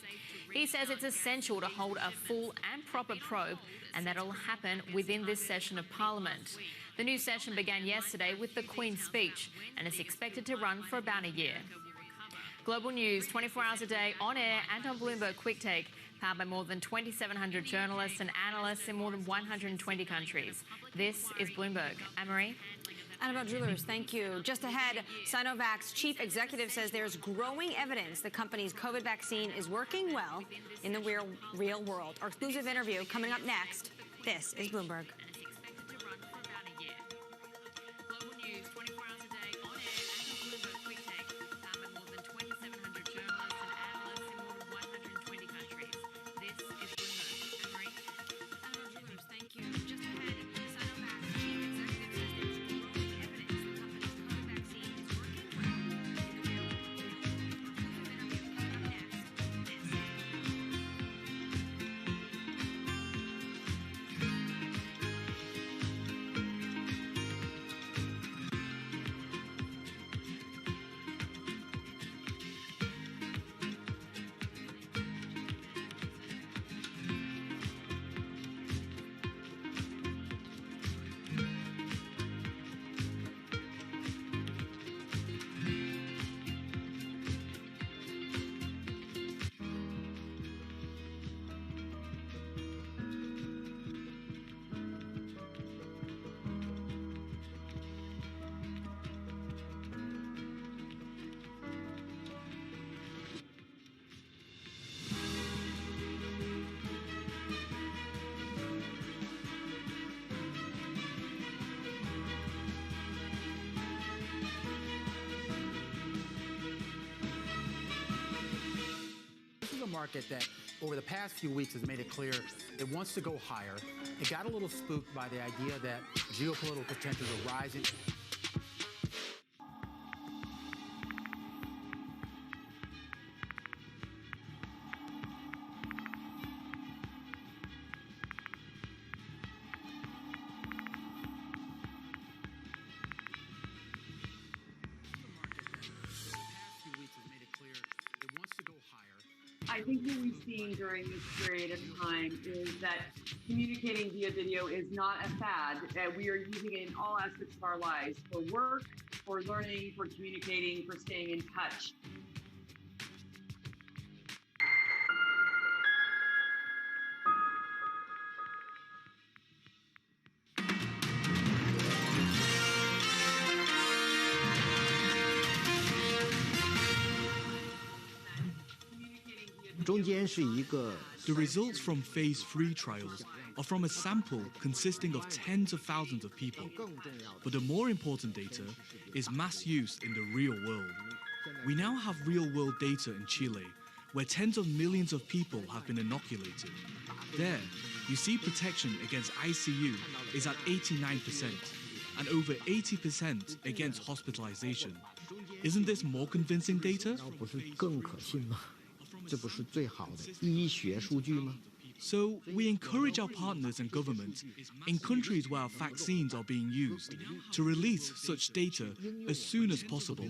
He says it's essential to hold a full and proper probe, and that it'll happen within this session of Parliament. The new session began yesterday with the Queen's speech and is expected to run for about a year. Global news 24 hours a day on air and on Bloomberg Quick Take, powered by more than 2,700 journalists and analysts in more than 120 countries. This is Bloomberg. Anne-Marie? Annabelle Drewlers, thank you. Just ahead, Sinovac's chief executive says there's growing evidence the company's COVID vaccine is working well in the real world. Our exclusive interview coming up next. This is Bloomberg. Market that over the past few weeks has made it clear it wants to go higher. It got a little spooked by the idea that geopolitical tensions are rising. I think what we've seen during this period of time is that communicating via video is not a fad. We are using it in all aspects of our lives, for work, for learning, for communicating, for staying in touch. The results from phase 3 trials are from a sample consisting of tens of thousands of people. But the more important data is mass use in the real world. We now have real-world data in Chile, where tens of millions of people have been inoculated. There, you see protection against ICU is at 89%, and over 80% against hospitalization. Isn't this more convincing data? So we encourage our partners and governments in countries where our vaccines are being used to release such data as soon as possible.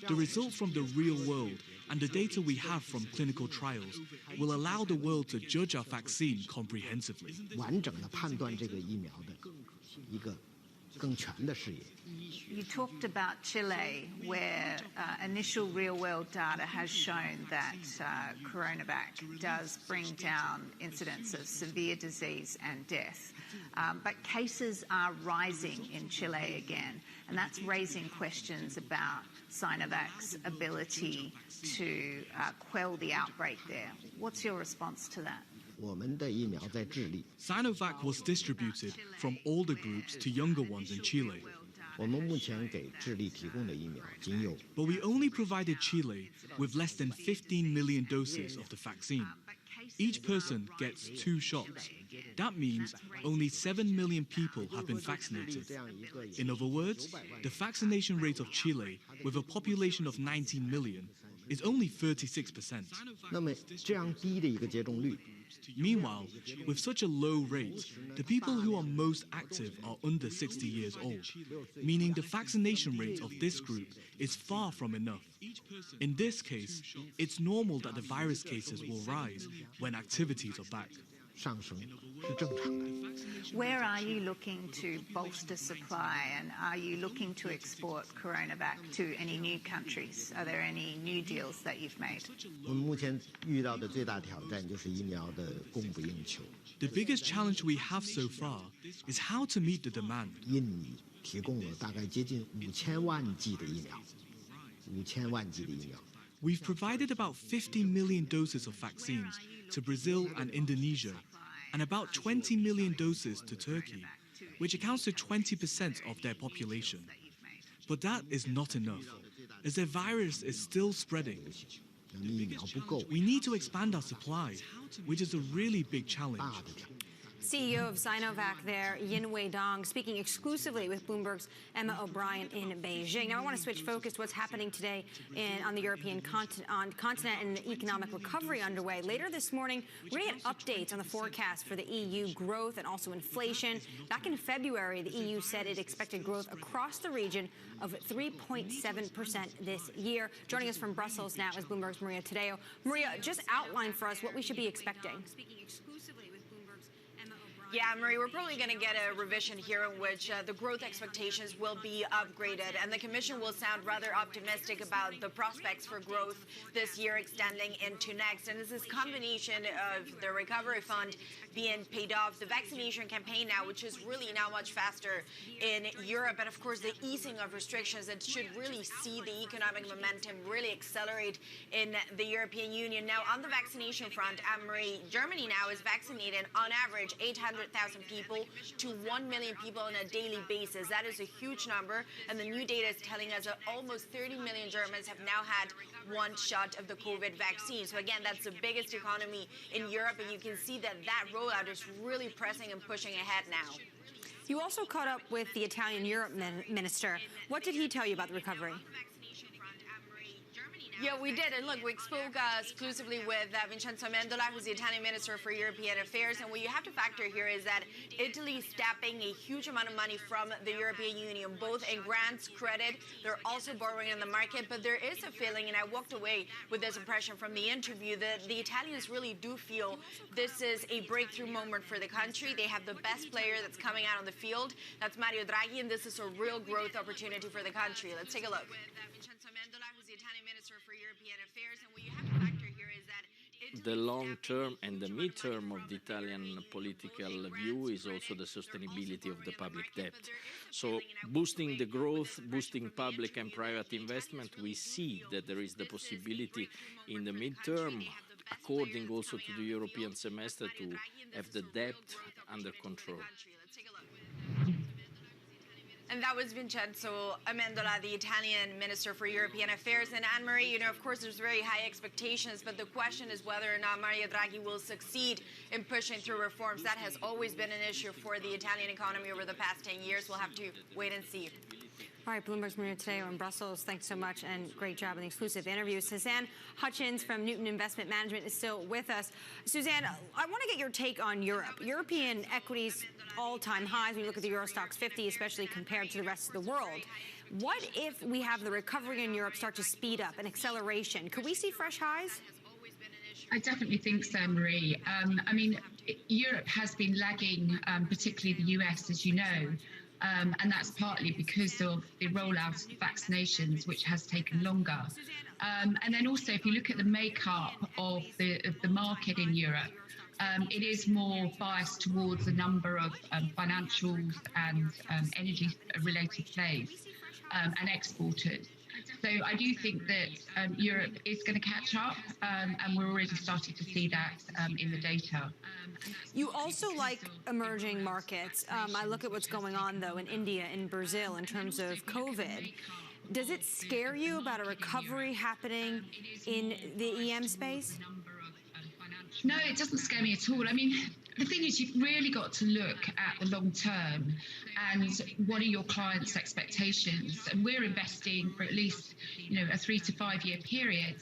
The results from the real world and the data we have from clinical trials will allow the world to judge our vaccine comprehensively. You talked about Chile, where initial real-world data has shown that Coronavac does bring down incidence of severe disease and death. But cases are rising in Chile again, and that's raising questions about Sinovac's ability to quell the outbreak there. What's your response to that? Sinovac was distributed from older groups to younger ones in Chile. But we only provided Chile with less than 15 million doses of the vaccine. Each person gets 2 shots. That means only 7 million people have been vaccinated. In other words, the vaccination rate of Chile, with a population of 19 million, is only 36%. Meanwhile, with such a low rate, the people who are most active are under 60 years old, meaning the vaccination rate of this group is far from enough. In this case, it's normal that the virus cases will rise when activities are back. Where are you looking to bolster supply, and are you looking to export Coronavac to any new countries? Are there any new deals that you've made? The biggest challenge we have so far is how to meet the demand. We've provided about 50 million doses of vaccines to Brazil and Indonesia, and about 20 million doses to Turkey, which accounts for 20% of their population. But that is not enough, as their virus is still spreading. We need to expand our supply, which is a really big challenge. CEO of Sinovac there, Yinwei Dong, speaking exclusively with Bloomberg's Emma O'Brien in Beijing. Now I want to switch focus to what's happening today on the European continent and the economic recovery underway. Later this morning, we're going to get updates on the forecast for the EU growth and also inflation. Back in February, the EU said it expected growth across the region of 3.7% this year. Joining us from Brussels now is Bloomberg's Maria Tadeo. Maria, just outline for us what we should be expecting. Yeah, Marie, we're probably going to get a revision here in which the growth expectations will be upgraded, and the Commission will sound rather optimistic about the prospects for growth this year extending into next. And this is a combination of the recovery fund being paid off, the vaccination campaign now, which is really now much faster in Europe, and of course the easing of restrictions that should really see the economic momentum really accelerate in the European Union. Now, on the vaccination front, Marie, Germany now is vaccinating on average 800,000 people to 1 million people on a daily basis. That is a huge number, and the new data is telling us that almost 30 million Germans have now had 1 shot of the COVID vaccine. So again, that's the biggest economy in Europe, and you can see that that rollout is really pressing and pushing ahead now. You also caught up with the Italian Europe minister. What did he tell you about the recovery? Yeah, we did. And look, we spoke exclusively with Vincenzo Amendola, who's the Italian Minister for European Affairs. And what you have to factor here is that Italy is tapping a huge amount of money from the European Union, both in grants, credit. They're also borrowing in the market. But there is a feeling, and I walked away with this impression from the interview, that the Italians really do feel this is a breakthrough moment for the country. They have the best player that's coming out on the field. That's Mario Draghi, and this is a real growth opportunity for the country. Let's take a look. Vincenzo Amendola, who's the Italian Minister for European Affairs, and what you have to factor here is that the long term and the mid-term of the Italian political view is also the sustainability of the public debt. So boosting the growth, boosting public and private investment, we see that there is the possibility in the mid-term, according also to the European semester, to have the debt under control. And that was Vincenzo Amendola, the Italian Minister for European Affairs. And Anne-Marie, of course, there's very high expectations, but the question is whether or not Mario Draghi will succeed in pushing through reforms. That has always been an issue for the Italian economy over the past 10 years. We'll have to wait and see. All right, Bloomberg's Marina today in Brussels. Thanks so much, and great job in the exclusive interview. Suzanne Hutchins from Newton Investment Management is still with us. Suzanne, I want to get your take on Europe. European equities all-time highs when you look at the Euro Stoxx 50, especially compared to the rest of the world. What if we have the recovery in Europe start to speed up, an acceleration? Could we see fresh highs? I definitely think so, Marie. Europe has been lagging, particularly the US, as you know. And that's partly because of the rollout of vaccinations, which has taken longer. And then also, if you look at the makeup of the market in Europe, it is more biased towards a number of financials and energy-related plays and exporters. So I do think that Europe is going to catch up, and we're already starting to see that in the data. You also like emerging markets. I look at what's going on, though, in India and Brazil in terms of COVID. Does it scare you about a recovery happening in the EM space? No, it doesn't scare me at all. The thing is, you've really got to look at the long term and what are your clients' expectations. And we're investing for at least, a 3 to 5 year period.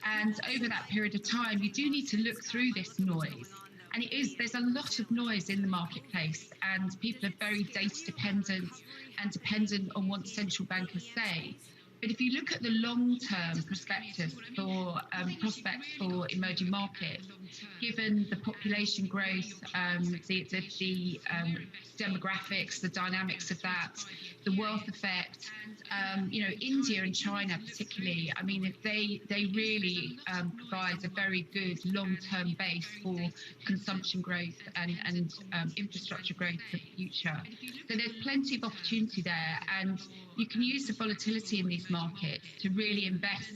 And over that period of time, you do need to look through this noise. And there's a lot of noise in the marketplace, and people are very data dependent and dependent on what central bankers say. But if you look at the long-term perspective for prospects for emerging markets, given the population growth, the demographics, the dynamics of that, the wealth effect, India and China particularly, they really provide a very good long-term base for consumption growth and infrastructure growth for the future. So there's plenty of opportunity there, and you can use the volatility in these markets to really invest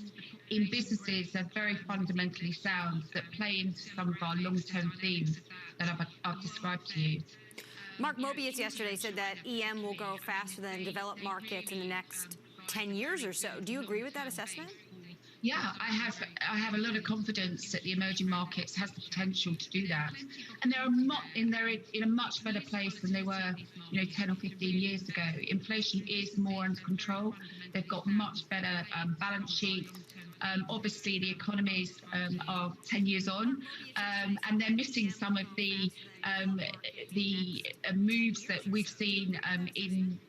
in businesses that are very fundamentally sound, that play into some of our long-term themes that I've described to you. Mark Mobius yesterday said that EM will grow faster than developed markets in the next 10 years or so. Do you agree with that assessment? Yeah, I have a lot of confidence that the emerging markets has the potential to do that, and they're in a much better place than they were, 10 or 15 years ago. Inflation is more under control. They've got much better balance sheets. Obviously, the economies are 10 years on, and they're missing some of the moves that we've seen in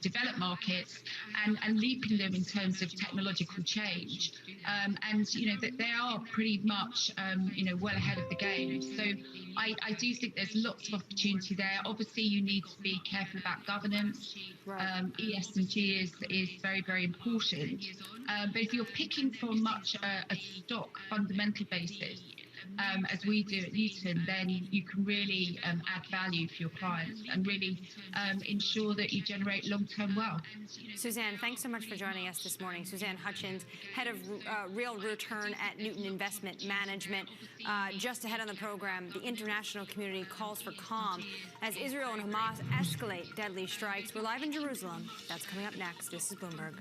developed markets and leaping them in terms of technological change. That they are pretty much, well ahead of the game. So I do think there's lots of opportunity there. Obviously, you need to be careful about governance. ESG is very, very important. But if you're picking from much a stock fundamental basis, as we do at Newton, then you can really add value for your clients and really ensure that you generate long-term wealth. Suzanne, thanks so much for joining us this morning. Suzanne Hutchins, head of real return at Newton Investment Management. Just ahead on the program, the international community calls for calm as Israel and Hamas escalate deadly strikes. We're live in Jerusalem. That's coming up next. This is Bloomberg.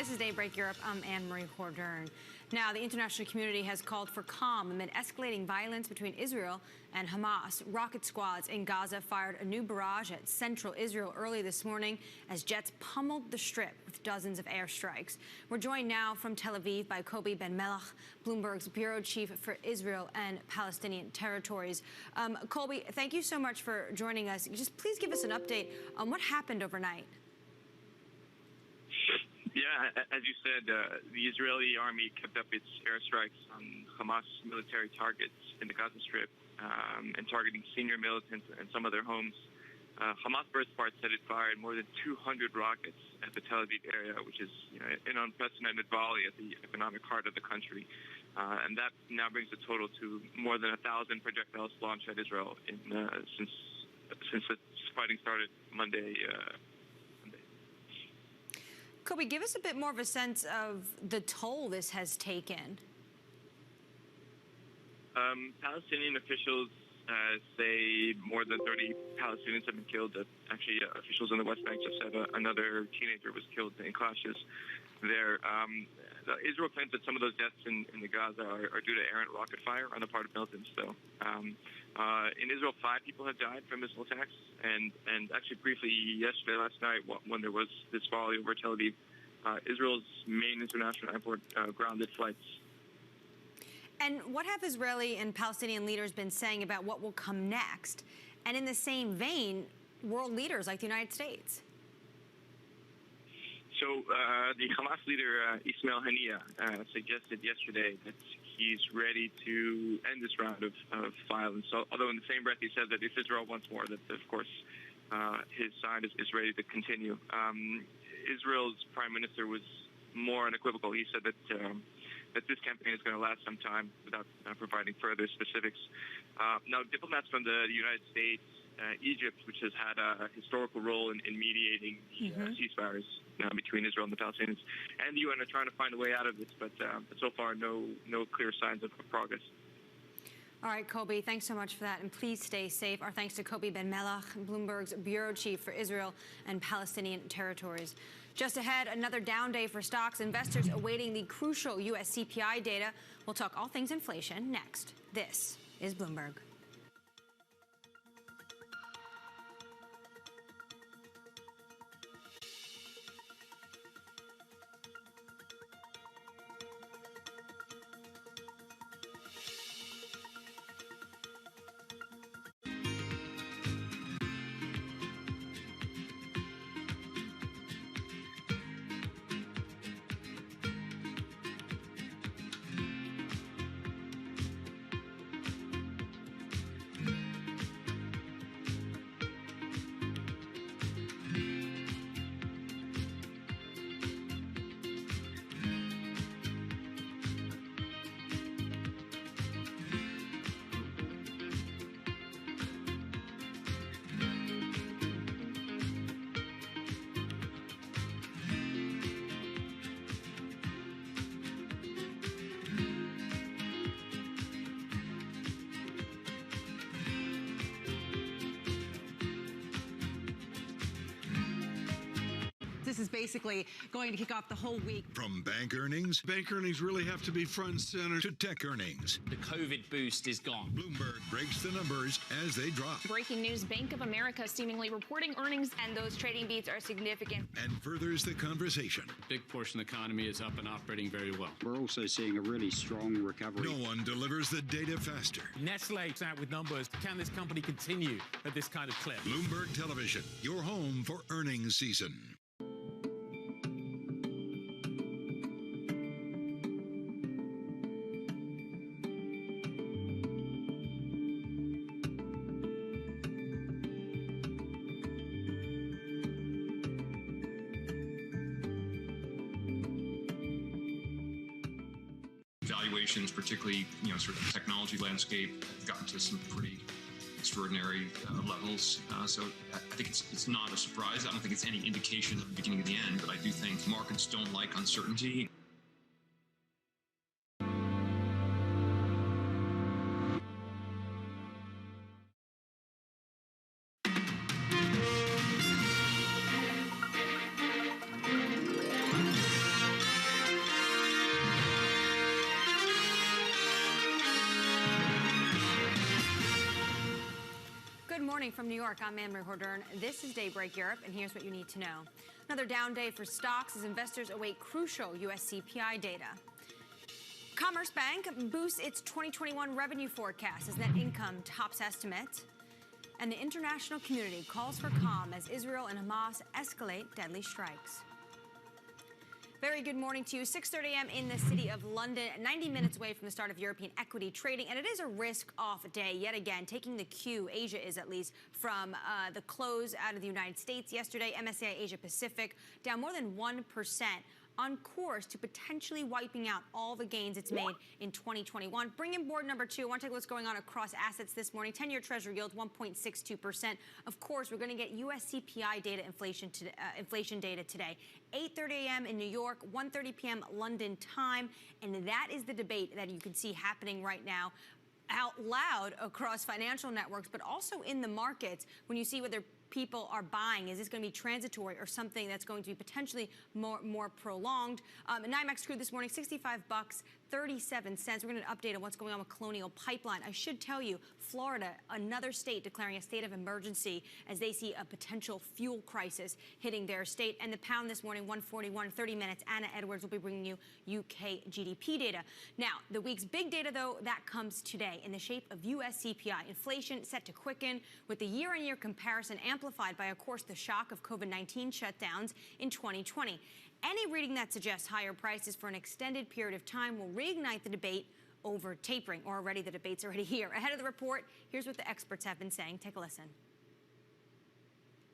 This is Daybreak Europe. I'm Anne-Marie Hordern. Now, the international community has called for calm amid escalating violence between Israel and Hamas. Rocket squads in Gaza fired a new barrage at central Israel early this morning as jets pummeled the strip with dozens of airstrikes. We're joined now from Tel Aviv by Kobi Ben-Melech, Bloomberg's bureau chief for Israel and Palestinian territories. Kobi, thank you so much for joining us. Just please give us an update on what happened overnight. Yeah, as you said, the Israeli army kept up its airstrikes on Hamas military targets in the Gaza Strip and targeting senior militants and some of their homes. Hamas burst parts said it fired more than 200 rockets at the Tel Aviv area, which is an unprecedented volley at the economic heart of the country. And that now brings the total to more than 1,000 projectiles launched at Israel since the fighting started Monday. Kobi, give us a bit more of a sense of the toll this has taken. Palestinian officials say more than 30 Palestinians have been killed. Actually, officials in the West Bank just said another teenager was killed in clashes there. Israel claims that some of those deaths in the Gaza are due to errant rocket fire on the part of militants, though. In Israel, 5 people have died from missile attacks, and actually briefly last night, when there was this volley over Tel Aviv, Israel's main international airport grounded flights. And what have Israeli and Palestinian leaders been saying about what will come next? And in the same vein, world leaders like the United States? So the Hamas leader, Ismail Haniyeh, suggested yesterday that he's ready to end this round of violence. So, although in the same breath he said that if Israel wants more, that of course his side is ready to continue. Israel's prime minister was more unequivocal. He said that this campaign is going to last some time without providing further specifics. Now, diplomats from the United States, Egypt, which has had a historical role in mediating ceasefires between Israel and the Palestinians, and the UN are trying to find a way out of this, but so far no clear signs of progress. All right, Kobi, thanks so much for that, and please stay safe. Our thanks to Kobi Ben-Melech, Bloomberg's bureau chief for Israel and Palestinian territories. Just ahead, another down day for stocks. Investors awaiting the crucial U.S. CPI data. We'll talk all things inflation next. This is Bloomberg. This is basically going to kick off the whole week. From bank earnings really have to be front and center, to tech earnings. The COVID boost is gone. Bloomberg breaks the numbers as they drop. Breaking news, Bank of America seemingly reporting earnings, and those trading beats are significant. And furthers the conversation. Big portion of the economy is up and operating very well. We're also seeing a really strong recovery. No one delivers the data faster. Nestle's out with numbers. Can this company continue at this kind of clip? Bloomberg Television, your home for earnings season. Valuations, particularly, sort of the technology landscape, have gotten to some pretty extraordinary levels. So I think it's not a surprise. I don't think it's any indication of the beginning of the end, but I do think markets don't like uncertainty. morning from New York. I'm Anne-Marie Hordern. This is Daybreak Europe, and here's what you need to know. Another down day for stocks as investors await crucial U.S. CPI data. Commerce Bank boosts its 2021 revenue forecast as net income tops estimate. And the international community calls for calm as Israel and Hamas escalate deadly strikes. Very good morning to you. 6:30 a.m. in the city of London, 90 minutes away from the start of European equity trading. And it is a risk-off day yet again, taking the cue, Asia is at least, from the close out of the United States yesterday. MSCI Asia Pacific down more than 1%. On course to potentially wiping out all the gains it's made in 2021. Bring in board number 2. I want to take what's going on across assets this morning. 10-year Treasury yield 1.62%. Of course, we're going to get U.S. CPI data, inflation data today. 8:30 a.m. in New York, 1:30 p.m. London time, and that is the debate that you can see happening right now out loud across financial networks, but also in the markets when you see whether people are buying. Is this going to be transitory or something that's going to be potentially more prolonged? NYMEX crude this morning, $65.37. We're going to update on what's going on with Colonial Pipeline. I should tell you, Florida, another state declaring a state of emergency as they see a potential fuel crisis hitting their state. And the pound this morning, 141, 30 minutes. Anna Edwards will be bringing you UK GDP data. Now, the week's big data, though, that comes today in the shape of US CPI. Inflation set to quicken with the year-on-year comparison amplified by, of course, the shock of COVID-19 shutdowns in 2020. Any reading that suggests higher prices for an extended period of time will reignite the debate over tapering, or already the debate's already here. Ahead of the report, here's what the experts have been saying. Take a listen.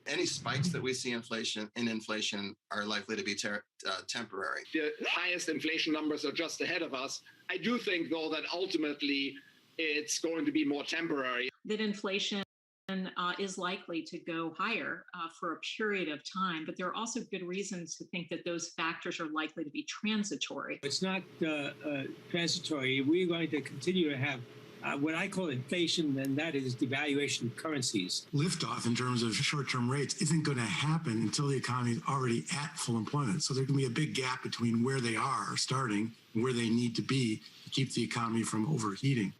Any spikes that we see in inflation are likely to be temporary. The highest inflation numbers are just ahead of us. I do think, though, that ultimately it's going to be more temporary. That inflation is likely to go higher for a period of time, but there are also good reasons to think that those factors are likely to be transitory. It's not transitory. We're going to continue to have what I call inflation, and that is devaluation of currencies. Liftoff in terms of short-term rates isn't going to happen until the economy is already at full employment. So there's going to be a big gap between where they are starting and where they need to be to keep the economy from overheating.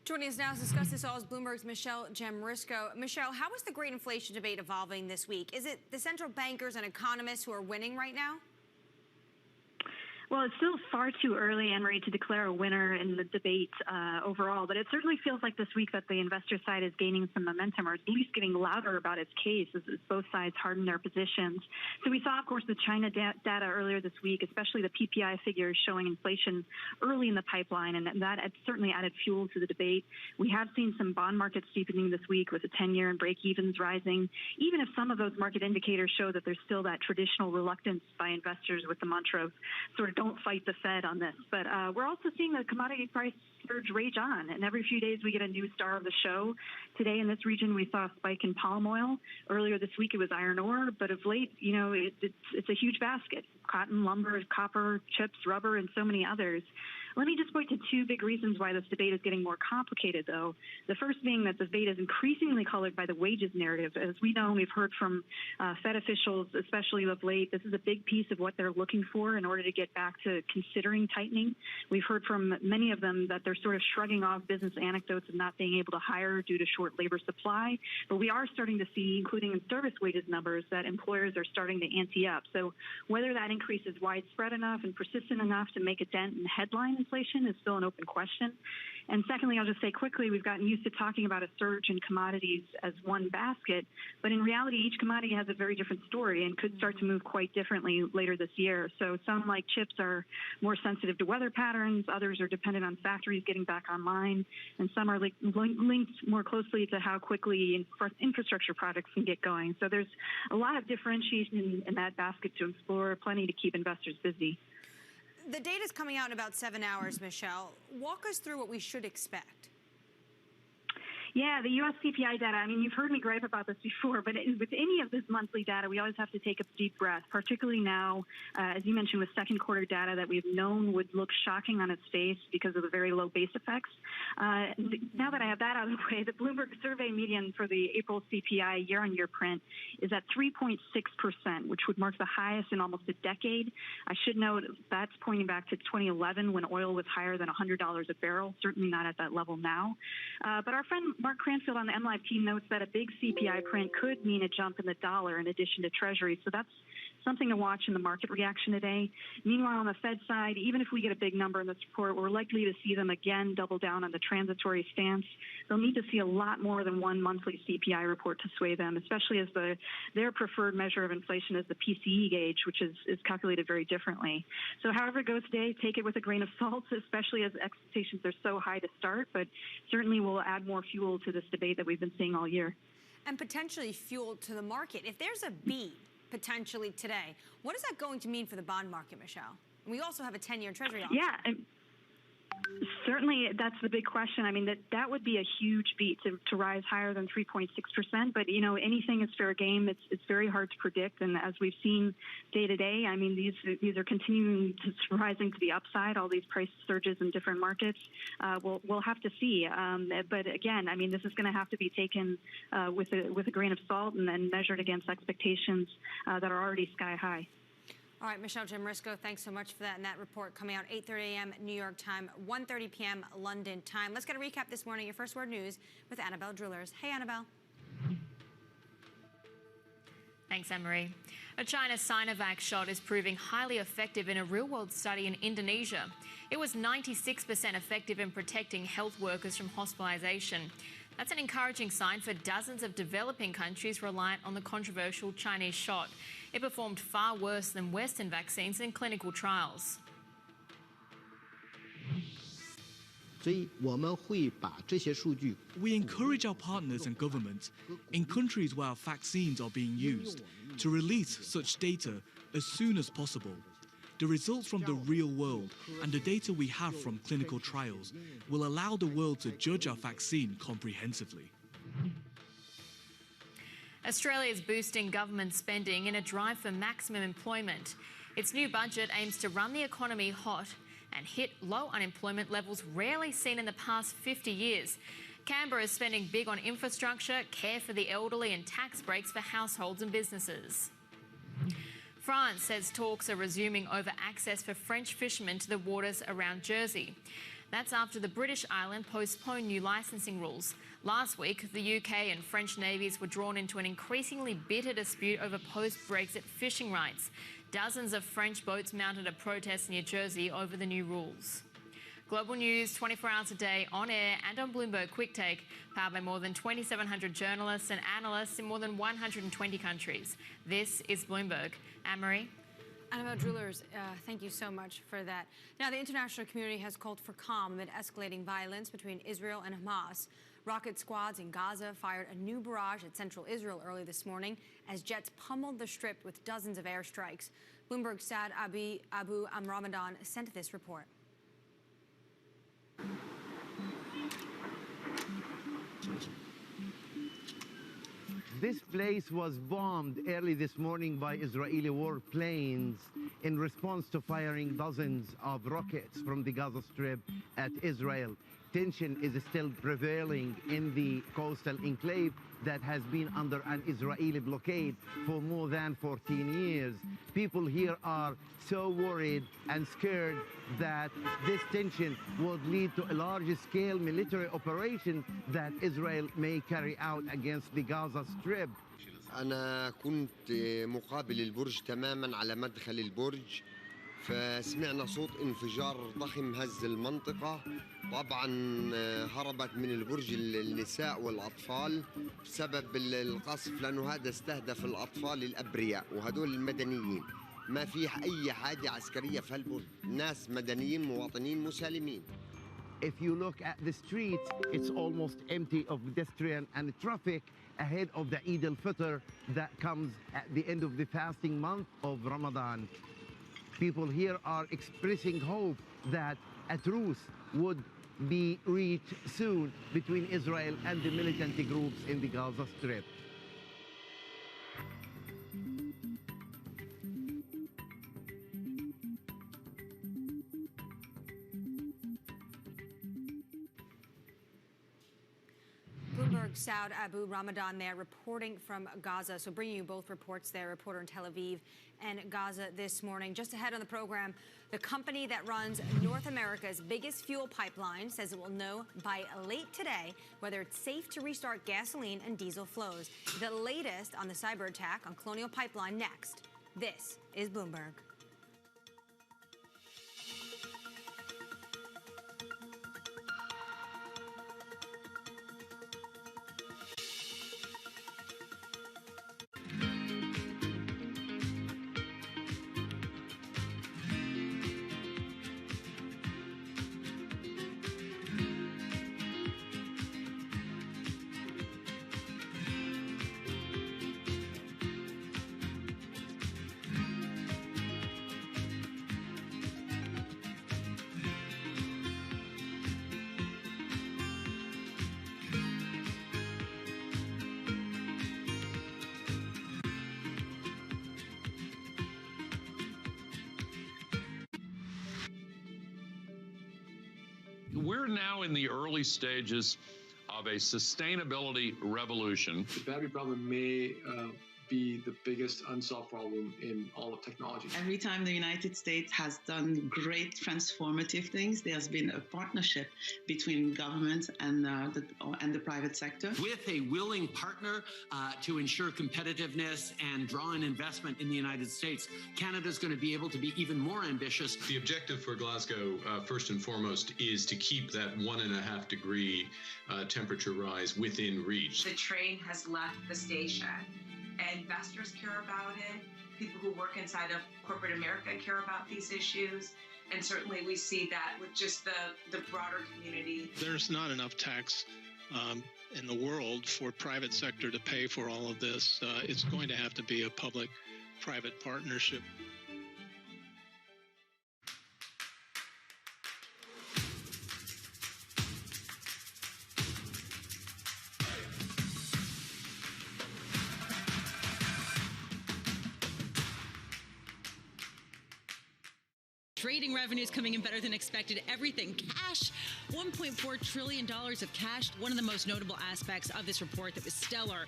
Joining us now to discuss this all is Bloomberg's Michelle Jamrisco. Michelle, how is the great inflation debate evolving this week? Is it the central bankers and economists who are winning right now? Well, it's still far too early, Anne-Marie, to declare a winner in the debate overall, but it certainly feels like this week that the investor side is gaining some momentum, or at least getting louder about its case as both sides harden their positions. So we saw, of course, the China data earlier this week, especially the PPI figures showing inflation early in the pipeline, and that certainly added fuel to the debate. We have seen some bond market steepening this week with the 10-year and break-evens rising, even if some of those market indicators show that there's still that traditional reluctance by investors with the mantra of sort of don't fight the Fed on this. But we're also seeing the commodity price surge rage on, and every few days we get a new star of the show. Today in this region we saw a spike in palm oil. Earlier this week it was iron ore, but of late, you know, it's a huge basket. Cotton, lumber, copper, chips, rubber, and so many others. Let me just point to two big reasons why this debate is getting more complicated, though. The first being that this debate is increasingly colored by the wages narrative. As we know, we've heard from Fed officials, especially of late, this is a big piece of what they're looking for in order to get back to considering tightening. We've heard from many of them that they're sort of shrugging off business anecdotes of not being able to hire due to short labor supply. But we are starting to see, including in service wages numbers, that employers are starting to ante up. So whether that increase is widespread enough and persistent enough to make a dent in headline inflation is still an open question. And secondly, I'll just say quickly, we've gotten used to talking about a surge in commodities as one basket, but in reality, each commodity has a very different story and could start to move quite differently later this year. So some, like chips, are more sensitive to weather patterns, others are dependent on factories getting back online, and some are linked more closely to how quickly infrastructure projects can get going. So there's a lot of differentiation in that basket to explore, plenty to keep investors busy. The data's coming out in about 7 hours, Michelle. Walk us through what we should expect. Yeah, the U.S. CPI data, I mean, you've heard me gripe about this before, but with any of this monthly data, we always have to take a deep breath, particularly now, as you mentioned, with second quarter data that we've known would look shocking on its face because of the very low base effects. Now that I have that out of the way, the Bloomberg survey median for the April CPI year-on-year print is at 3.6%, which would mark the highest in almost a decade. I should note that's pointing back to 2011 when oil was higher than $100 a barrel, certainly not at that level now. But our friend Mark Cranfield on the MLive team notes that a big CPI print could mean a jump in the dollar in addition to Treasury. So that's something to watch in the market reaction today. Meanwhile, on the Fed side, even if we get a big number in this report, we're likely to see them again double down on the transitory stance. They'll need to see a lot more than one monthly CPI report to sway them, especially as their preferred measure of inflation is the PCE gauge, which is calculated very differently. So however it goes today, take it with a grain of salt, especially as expectations are so high to start, but certainly will add more fuel to this debate that we've been seeing all year. And potentially fuel to the market. If there's a beat potentially today, what is that going to mean for the bond market, Michelle? And we also have a 10-year Treasury option. Yeah. Certainly, that's the big question. I mean, that would be a huge beat to rise higher than 3.6%. But, you know, anything is fair game. It's very hard to predict. And as we've seen day to day, I mean, these are continuing to rising to the upside, all these price surges in different markets. We'll have to see. But again, I mean, this is going to have to be taken with a grain of salt and then measured against expectations that are already sky high. All right, Michelle Jamrisco, thanks so much for that. And that report coming out 8:30 a.m. New York time, 1:30 p.m. London time. Let's get a recap this morning. Your First Word News with Annabelle Drillers. Hey, Annabelle. Thanks, Anne-Marie. A China Sinovac shot is proving highly effective in a real-world study in Indonesia. It was 96% effective in protecting health workers from hospitalization. That's an encouraging sign for dozens of developing countries reliant on the controversial Chinese shot. It performed far worse than Western vaccines in clinical trials. We encourage our partners and governments in countries where our vaccines are being used to release such data as soon as possible. The results from the real world and the data we have from clinical trials will allow the world to judge our vaccine comprehensively. Australia is boosting government spending in a drive for maximum employment. Its new budget aims to run the economy hot and hit low unemployment levels rarely seen in the past 50 years. Canberra is spending big on infrastructure, care for the elderly and tax breaks for households and businesses. France says talks are resuming over access for French fishermen to the waters around Jersey. That's after the British island postponed new licensing rules. Last week, the UK and French navies were drawn into an increasingly bitter dispute over post-Brexit fishing rights. Dozens of French boats mounted a protest near Jersey over the new rules. Global news 24 hours a day on air and on Bloomberg Quick Take, powered by more than 2,700 journalists and analysts in more than 120 countries. This is Bloomberg. Anne-Marie? Annabelle Drillers, thank you so much for that. Now, the international community has called for calm amid escalating violence between Israel and Hamas. Rocket squads in Gaza fired a new barrage at central Israel early this morning as jets pummeled the strip with dozens of airstrikes. Bloomberg's Saad Abu Amramadan sent this report. This place was bombed early this morning by Israeli warplanes in response to firing dozens of rockets from the Gaza Strip at Israel. Tension is still prevailing in the coastal enclave that has been under an Israeli blockade for more than 14 years. People here are so worried and scared that this tension would lead to a large-scale military operation that Israel may carry out against the Gaza Strip. أنا كنت مقابل البرج تماما على مدخل البرج فسمعنا صوت انفجار ضخم هز المنطقة. طبعا هربت من البرج النساء والأطفال بسبب القصف لأنه هذا استهدف الأطفال الأبرياء وهدول المدنيين. ما في أي حاجة عسكرية في هالبرج، ناس مدنيين مواطنين مسالمين. If you look at the streets, it's almost empty of pedestrian and traffic ahead of the Eid al-Fitr that comes at the end of the fasting month of Ramadan. People here are expressing hope that a truce would be reached soon between Israel and the militant groups in the Gaza Strip. Bloomberg Saud Abu Ramadan there reporting from Gaza. So bringing you both reports there, reporter in Tel Aviv and Gaza this morning. Just ahead on the program, the company that runs North America's biggest fuel pipeline says it will know by late today whether it's safe to restart gasoline and diesel flows. The latest on the cyber attack on Colonial Pipeline next. This is Bloomberg. We're now in the early stages of a sustainability revolution. The battery problem may be the biggest unsolved problem in all of technology. Every time the United States has done great transformative things, there's been a partnership between government and the private sector. With a willing partner to ensure competitiveness and draw in investment in the United States, Canada's going to be able to be even more ambitious. The objective for Glasgow, first and foremost, is to keep that 1.5 degree temperature rise within reach. The train has left the station. Investors care about it. People who work inside of corporate America care about these issues. And certainly we see that with just the broader community. There's not enough tax in the world for private sector to pay for all of this. It's going to have to be a public-private partnership. Trading revenues coming in better than expected. Everything cash, $1.4 trillion of cash. One of the most notable aspects of this report that was stellar.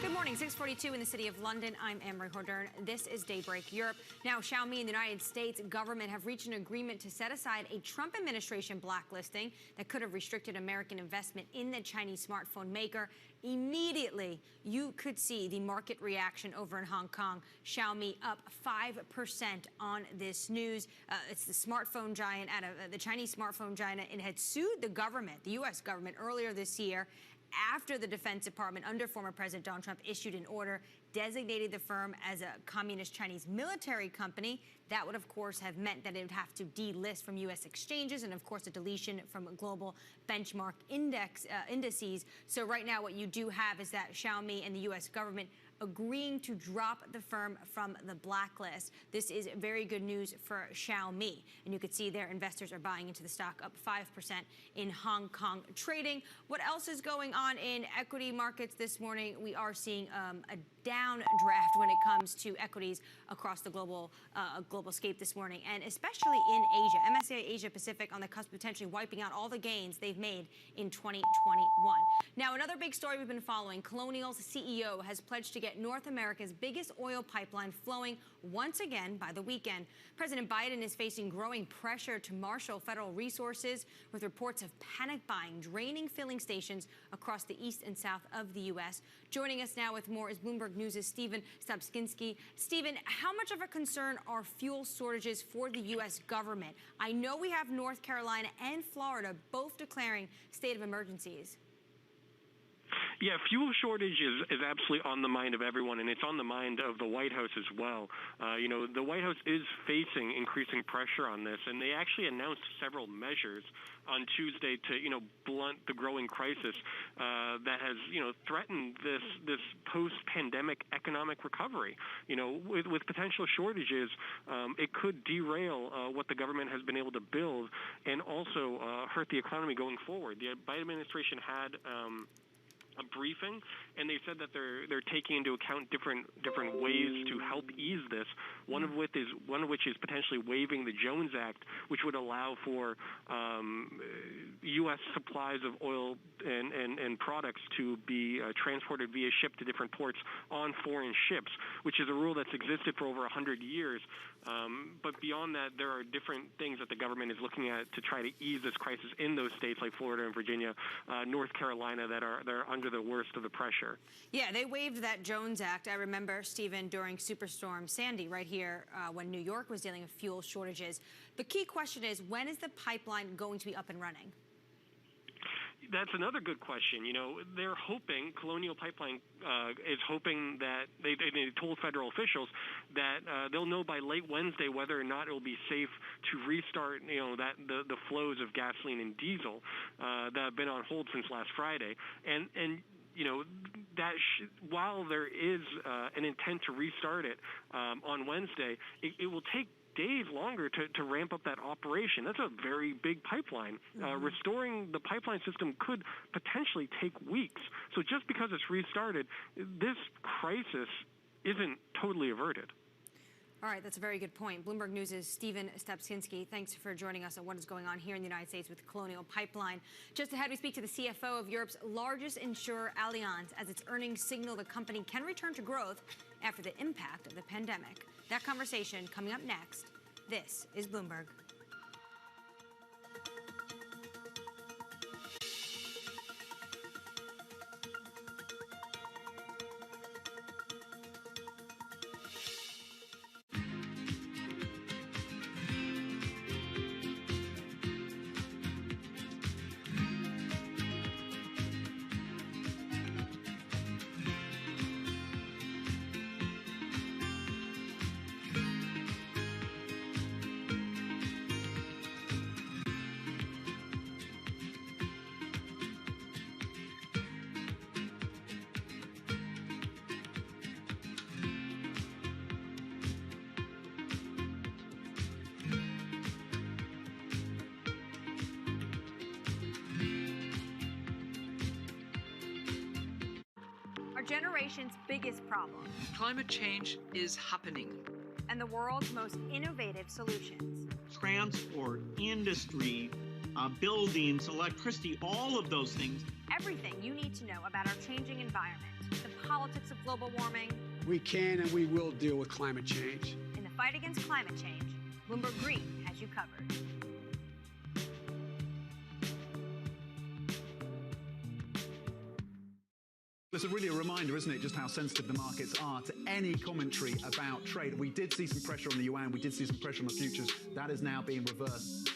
Good morning, 6:42 in the city of London. I'm Emery Hordern. This is Daybreak Europe. Now, Xiaomi and the United States government have reached an agreement to set aside a Trump administration blacklisting that could have restricted American investment in the Chinese smartphone maker. Immediately, you could see the market reaction over in Hong Kong. Xiaomi up 5% on this news. It's the smartphone giant out of the Chinese smartphone giant, and had sued the government, the U.S. government, earlier this year after the Defense Department under former President Donald Trump issued an order designating the firm as a communist Chinese military company. That would, of course, have meant that it would have to delist from U.S. exchanges and, of course, a deletion from global benchmark indices. So right now what you do have is that Xiaomi and the U.S. government agreeing to drop the firm from the blacklist. This is very good news for Xiaomi. And you can see there investors are buying into the stock, up 5% in Hong Kong trading. What else is going on in equity markets this morning? We are seeing a downdraft when it comes to equities across the global scape this morning, and especially in Asia. MSCI Asia Pacific on the cusp of potentially wiping out all the gains they've made in 2021. Now, another big story we've been following, Colonial's CEO has pledged to get North America's biggest oil pipeline flowing once again by the weekend. President Biden is facing growing pressure to marshal federal resources, with reports of panic buying, draining filling stations across the east and south of the U.S. Joining us now with more is Bloomberg News' Stephen Stopskinski. Stephen, how much of a concern are fuel shortages for the U.S. government? I know we have North Carolina and Florida both declaring state of emergencies. Yeah, fuel shortage is absolutely on the mind of everyone, and it's on the mind of the White House as well. The White House is facing increasing pressure on this, and they actually announced several measures on Tuesday to, blunt the growing crisis that has, threatened this post-pandemic economic recovery. With potential shortages, it could derail what the government has been able to build, and also hurt the economy going forward. The Biden administration had a briefing, and they said that they're taking into account different ways to help ease this. One of which is potentially waiving the Jones Act, which would allow for U.S. supplies of oil and products to be transported via ship to different ports on foreign ships, which is a rule that's existed for over 100 years. But beyond that, there are different things that the government is looking at to try to ease this crisis in those states like Florida and Virginia, North Carolina, that are under the worst of the pressure. Yeah, they waived that Jones Act. I remember, Stephen, during Superstorm Sandy right here when New York was dealing with fuel shortages. The key question is, when is the pipeline going to be up and running? That's another good question. You know, they're hoping, Colonial Pipeline is hoping that they told federal officials that they'll know by late Wednesday whether or not it will be safe to restart, you know, the flows of gasoline and diesel that have been on hold since last Friday. And you know, while there is an intent to restart it on Wednesday, it will take days longer to ramp up that operation. That's a very big pipeline. Restoring the pipeline system could potentially take weeks. So just because it's restarted, this crisis isn't totally averted. All right, that's a very good point. Bloomberg News' Stephen Stepczynski, thanks for joining us on what is going on here in the United States with Colonial Pipeline. Just ahead, we speak to the CFO of Europe's largest insurer, Allianz, as its earnings signal the company can return to growth after the impact of the pandemic. That conversation coming up next. This is Bloomberg. Generation's biggest problem. Climate change is happening. And the world's most innovative solutions. Transport, industry, buildings, electricity, all of those things. Everything you need to know about our changing environment, the politics of global warming. We can and we will deal with climate change. In the fight against climate change, Bloomberg Green has you covered. It's really a reminder, isn't it, just how sensitive the markets are to any commentary about trade. We did see some pressure on the yuan, we did see some pressure on the futures. That is now being reversed.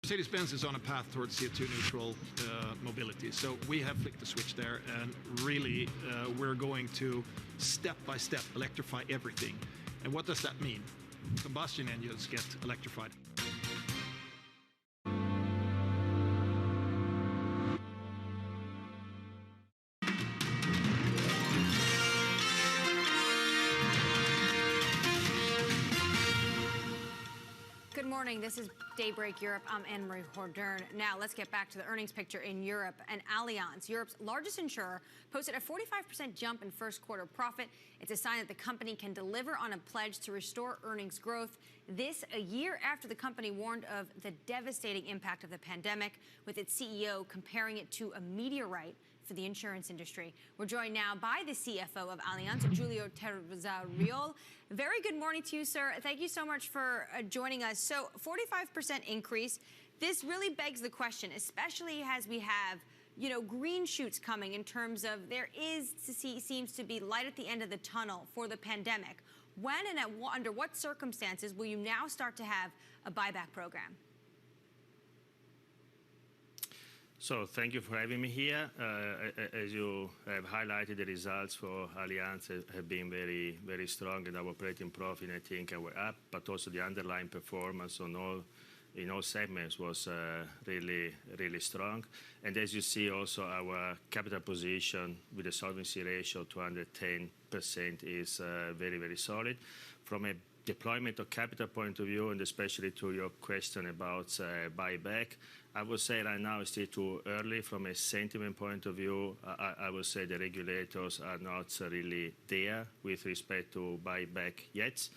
Mercedes-Benz is on a path towards CO2 neutral mobility. So we have flicked the switch there, and really we're going to step by step electrify everything. And what does that mean? Combustion engines get electrified. Good morning. This is Daybreak Europe. I'm Anne-Marie Hordern. Now let's get back to the earnings picture in Europe. And Allianz, Europe's largest insurer, posted a 45% jump in first quarter profit. It's a sign that the company can deliver on a pledge to restore earnings growth. This a year after the company warned of the devastating impact of the pandemic, with its CEO comparing it to a meteorite for the insurance industry. We're joined now by the CFO of Allianz, Giulio Terzariol. Very good morning to you, sir. Thank you so much for joining us. So 45% increase. This really begs the question, especially as we have, you know, green shoots coming in terms of there seems to be light at the end of the tunnel for the pandemic. When and under what circumstances will you now start to have a buyback program? So thank you for having me here. As you have highlighted, the results for Allianz have been very, very strong, and our operating profit, I think, were up, but also the underlying performance on all in all segments was really, really strong. And as you see also, our capital position with a solvency ratio of 210% is very, very solid. From a deployment of capital point of view, and especially to your question about buyback, I would say right now it's still too early. From a sentiment point of view, I would say the regulators are not really there with respect to buyback yet.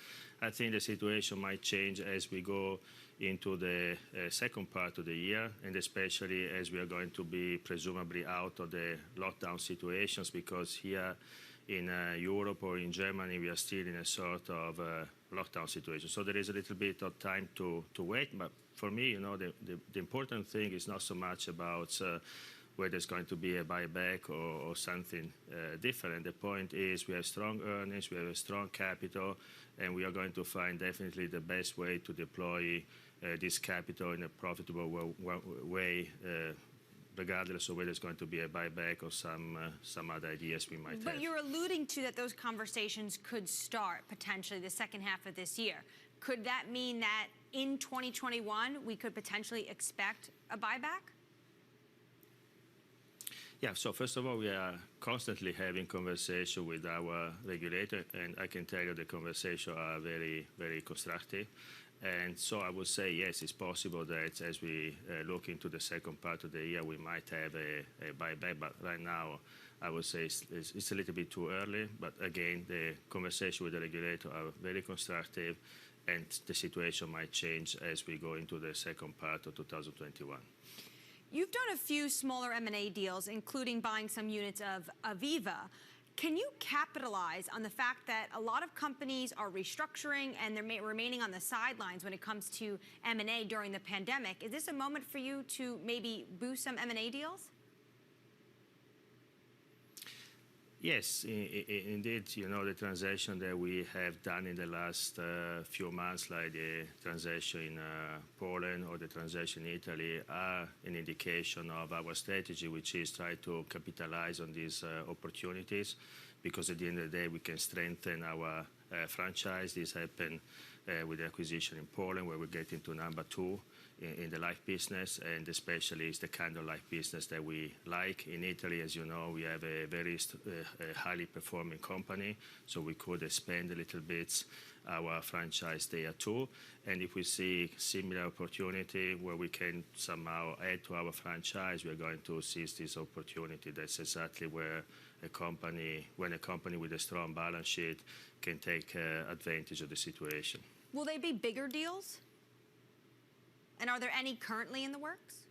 I think the situation might change as we go into the second part of the year, and especially as we are going to be presumably out of the lockdown situations, because here in Europe or in Germany, we are still in a sort of lockdown situation. So there is a little bit of time to wait. But for me, you know, the important thing is not so much about whether it's going to be a buyback or something different. The point is we have strong earnings, we have a strong capital, and we are going to find definitely the best way to deploy this capital in a profitable way, regardless of whether it's going to be a buyback or some other ideas we might have. But you're alluding to that those conversations could start potentially the second half of this year. Could that mean that in 2021 we could potentially expect a buyback? Yeah, so first of all, we are constantly having conversation with our regulator, and I can tell you the conversations are very, very constructive. And so I would say, yes, it's possible that as we look into the second part of the year, we might have a buyback. But right now, I would say it's a little bit too early. But again, the conversation with the regulator are very constructive, and the situation might change as we go into the second part of 2021. You've done a few smaller M&A deals, including buying some units of Aviva. Can you capitalize on the fact that a lot of companies are restructuring and they're remaining on the sidelines when it comes to M&A during the pandemic? Is this a moment for you to maybe boost some M&A deals? Yes, indeed, you know, the transaction that we have done in the last few months, like the transaction in Poland or the transaction in Italy, are an indication of our strategy, which is try to capitalize on these opportunities, because at the end of the day, we can strengthen our franchise. This happened with the acquisition in Poland, where we get into number 2 in the life business, and especially it's the kind of life business that we like. In Italy, as you know, we have a very highly performing company, so we could expand a little bit our franchise there too. And if we see similar opportunity where we can somehow add to our franchise, we are going to seize this opportunity. That's exactly where when a company with a strong balance sheet can take advantage of the situation. Will they be bigger deals? And are there any currently in the works?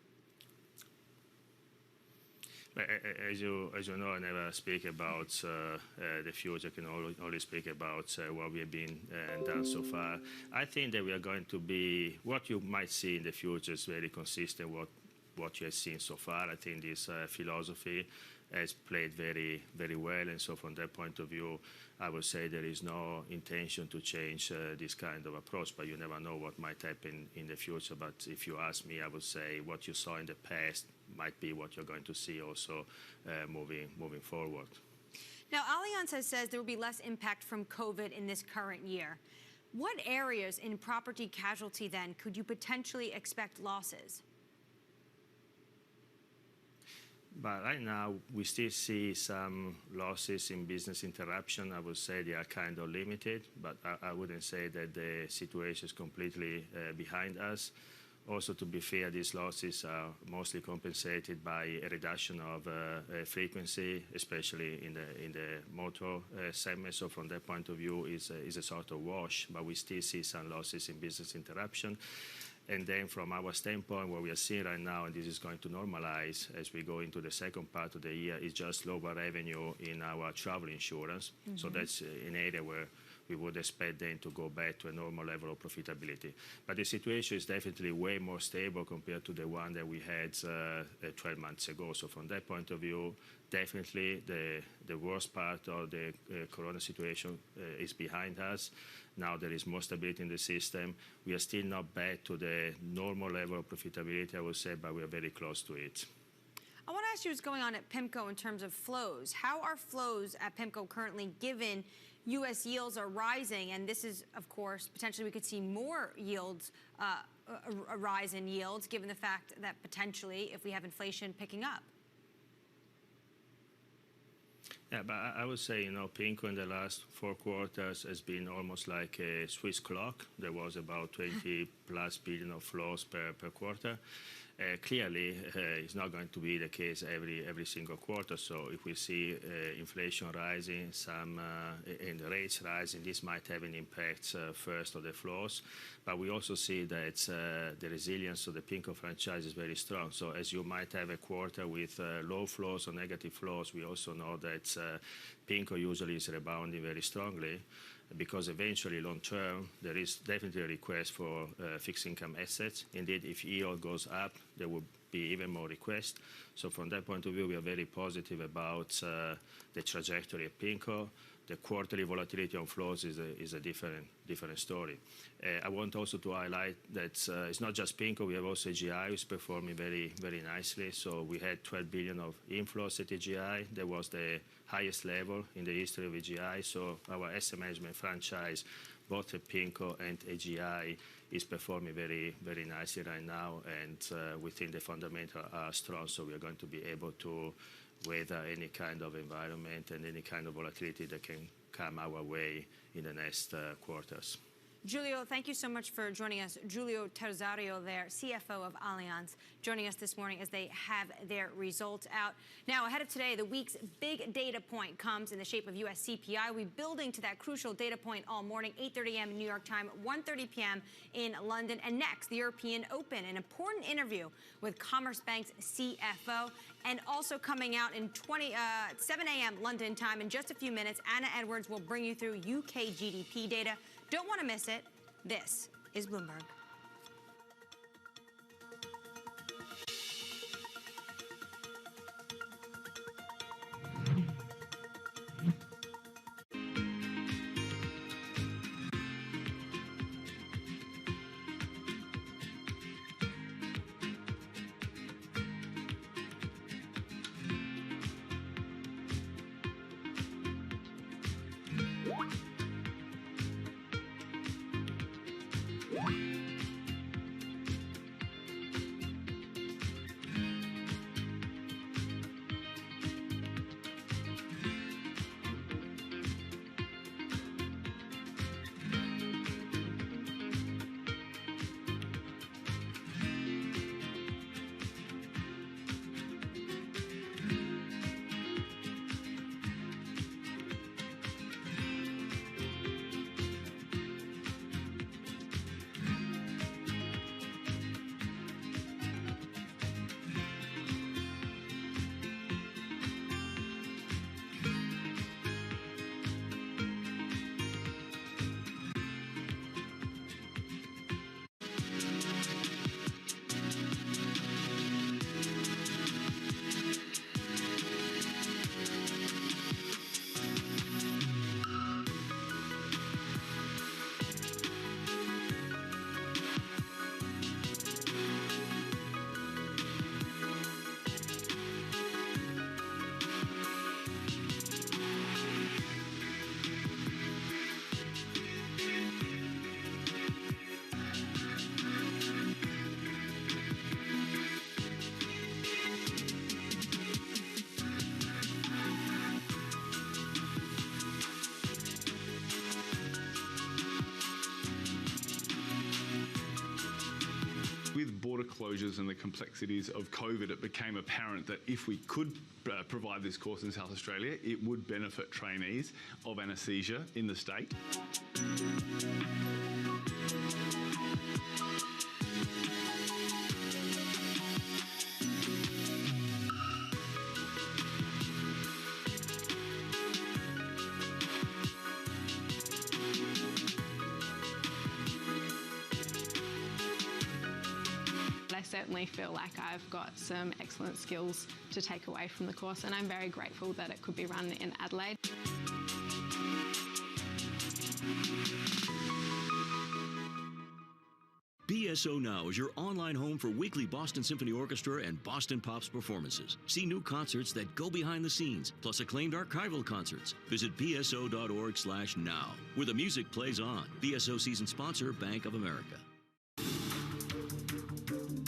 As you know, I never speak about the future. I can only speak about what we have been done so far. I think that we are going to be, what you might see in the future is very consistent with what you have seen so far. I think this philosophy has played very, very well, and so from that point of view, I would say there is no intention to change this kind of approach, but you never know what might happen in the future. But if you ask me, I would say what you saw in the past might be what you're going to see also moving forward. Now, Allianz says there will be less impact from COVID in this current year. What areas in property casualty then could you potentially expect losses? But right now, we still see some losses in business interruption. I would say they are kind of limited, but I wouldn't say that the situation is completely behind us. Also, to be fair, these losses are mostly compensated by a reduction of frequency, especially in the motor segment. So from that point of view, is a sort of wash, but we still see some losses in business interruption. And then from our standpoint, what we are seeing right now, and this is going to normalize as we go into the second part of the year, is just lower revenue in our travel insurance. Mm-hmm. So that's an area where we would expect then to go back to a normal level of profitability. But the situation is definitely way more stable compared to the one that we had 12 months ago. So from that point of view, definitely the worst part of the corona situation is behind us. Now there is more stability in the system. We are still not back to the normal level of profitability, I would say, but we are very close to it. I want to ask you what's going on at PIMCO in terms of flows. How are flows at PIMCO currently, given U.S. yields are rising, and this is, of course, potentially we could see more yields, a rise in yields, given the fact that potentially if we have inflation picking up? Yeah, but I would say, PIMCO in the last 4 quarters has been almost like a Swiss clock. There was about 20+ billion of flows per quarter. Clearly, it's not going to be the case every single quarter. So if we see inflation rising, and rates rising, this might have an impact first on the flows. But we also see that the resilience of the PIMCO franchise is very strong. So as you might have a quarter with low flows or negative flows, we also know that PIMCO usually is rebounding very strongly, because eventually, long term, there is definitely a request for fixed income assets. Indeed, if yield goes up, there will be even more request. So from that point of view, we are very positive about the trajectory of PIMCO. The quarterly volatility on flows is a different story. I want also to highlight that it's not just PIMCO. We have also AGI, who's performing very, very nicely. So we had 12 billion of inflows at AGI. That was the highest level in the history of AGI. So our asset management franchise, both at PIMCO and AGI, is performing very, very nicely right now. And we think the fundamentals are strong, so we are going to be able to weather any kind of environment and any kind of volatility that can come our way in the next quarters. Giulio, thank you so much for joining us. Giulio Terzario there, CFO of Allianz, joining us this morning as they have their results out. Now, ahead of today, the week's big data point comes in the shape of U.S. CPI. We'll be building to that crucial data point all morning, 8:30 a.m. in New York time, 1:30 p.m. in London. And next, the European Open, an important interview with Commerzbank's CFO. And also coming out in 7 a.m. London time in just a few minutes, Anna Edwards will bring you through UK GDP data. Don't want to miss it. This is Bloomberg. With border closures and the complexities of COVID, it became apparent that if we could provide this course in South Australia, it would benefit trainees of anaesthesia in the state. I certainly feel like I've got some excellent skills to take away from the course, and I'm very grateful that it could be run in Adelaide. BSO Now is your online home for weekly Boston Symphony Orchestra and Boston Pops performances. See new concerts that go behind the scenes, plus acclaimed archival concerts. Visit bso.org/now, where the music plays on. BSO season sponsor, Bank of America.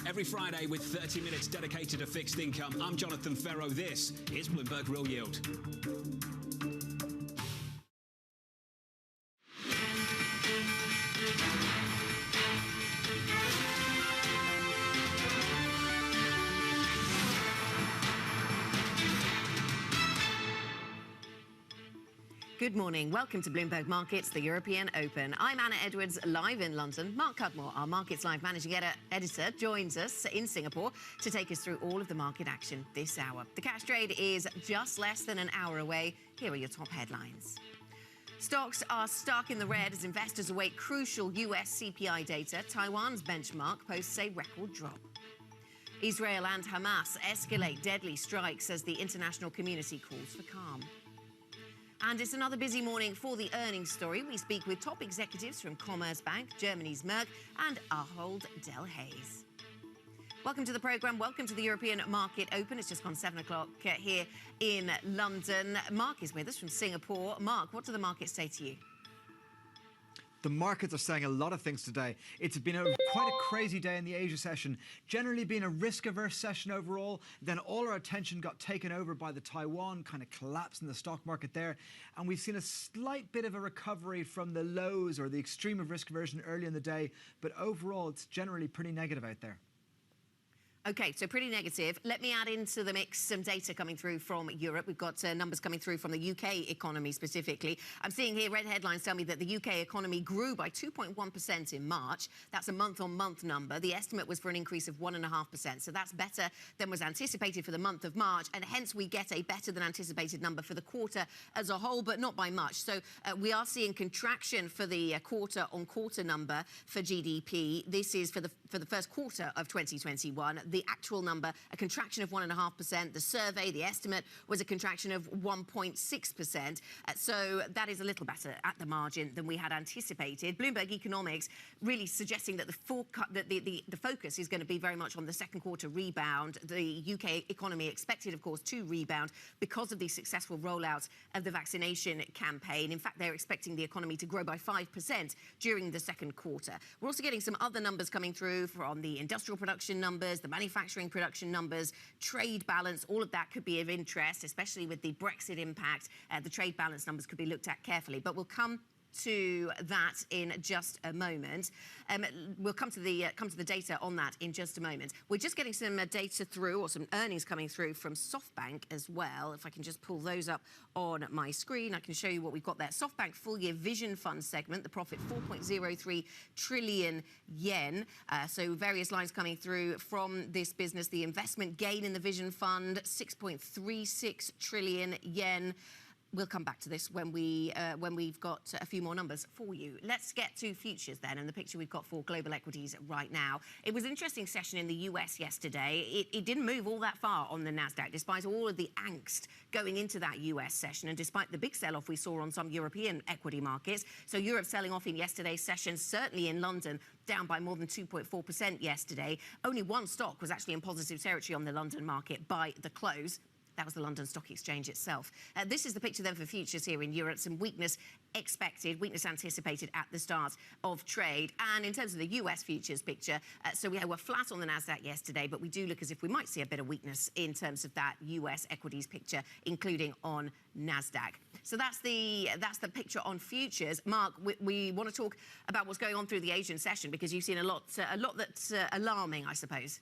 Every Friday with 30 minutes dedicated to fixed income, I'm Jonathan Ferro. This is Bloomberg Real Yield. Good morning. Welcome to Bloomberg Markets, the European Open. I'm Anna Edwards, live in London. Mark Cudmore, our Markets Live managing editor, joins us in Singapore to take us through all of the market action this hour. The cash trade is just less than an hour away. Here are your top headlines. Stocks are stuck in the red as investors await crucial US CPI data. Taiwan's benchmark posts a record drop. Israel and Hamas escalate deadly strikes as the international community calls for calm. And it's another busy morning for the earnings story. We speak with top executives from Commerzbank, Germany's Merck, and Ahold Delhaize. Welcome to the programme. Welcome to the European Market Open. It's just gone 7 o'clock here in London. Mark is with us from Singapore. Mark, what do the markets say to you? The markets are saying a lot of things today. It's been quite a crazy day in the Asia session, generally been a risk-averse session overall. Then all our attention got taken over by the Taiwan kind of collapse in the stock market there. And we've seen a slight bit of a recovery from the lows or the extreme of risk aversion early in the day. But overall, it's generally pretty negative out there. OK, so pretty negative. Let me add into the mix some data coming through from Europe. We've got numbers coming through from the UK economy specifically. I'm seeing here red headlines tell me that the UK economy grew by 2.1% in March. That's a month-on-month number. The estimate was for an increase of 1.5%. So that's better than was anticipated for the month of March. And hence we get a better than anticipated number for the quarter as a whole, but not by much. So we are seeing contraction for the quarter-on-quarter number for GDP. This is for the first quarter of 2021. The actual number, a contraction of 1.5%. The survey, the estimate, was a contraction of 1.6%. So that is a little better at the margin than we had anticipated. Bloomberg Economics really suggesting that the focus is going to be very much on the second quarter rebound. The UK economy expected, of course, to rebound because of the successful rollout of the vaccination campaign. In fact, they're expecting the economy to grow by 5% during the second quarter. We're also getting some other numbers coming through from the industrial production numbers, the manufacturing production numbers, trade balance. All of that could be of interest, especially with the Brexit impact. The trade balance numbers could be looked at carefully, but we'll come to that in just a moment. We'll come to the data on that in just a moment. We're just getting some data through, or some earnings coming through from SoftBank as well. If I can just pull those up on my screen, I can show you what we've got there. SoftBank full-year vision fund segment, the profit 4.03 trillion yen. So various lines coming through from this business. The investment gain in the vision fund, 6.36 trillion yen. We'll come back to this when we've got a few more numbers for you. Let's get to futures then, and the picture we've got for global equities right now. It was an interesting session in the US yesterday. It didn't move all that far on the Nasdaq, despite all of the angst going into that US session, and despite the big sell-off we saw on some European equity markets. So Europe selling off in yesterday's session, certainly in London, down by more than 2.4% yesterday. Only one stock was actually in positive territory on the London market by the close. That was the London Stock Exchange itself. This is the picture then for futures here in Europe. Some weakness expected, weakness anticipated at the start of trade. And in terms of the US futures picture, so we were flat on the Nasdaq yesterday, but we do look as if we might see a bit of weakness in terms of that US equities picture, including on Nasdaq. So that's the picture on futures. Mark, we want to talk about what's going on through the Asian session, because you've seen a lot that's alarming, I suppose.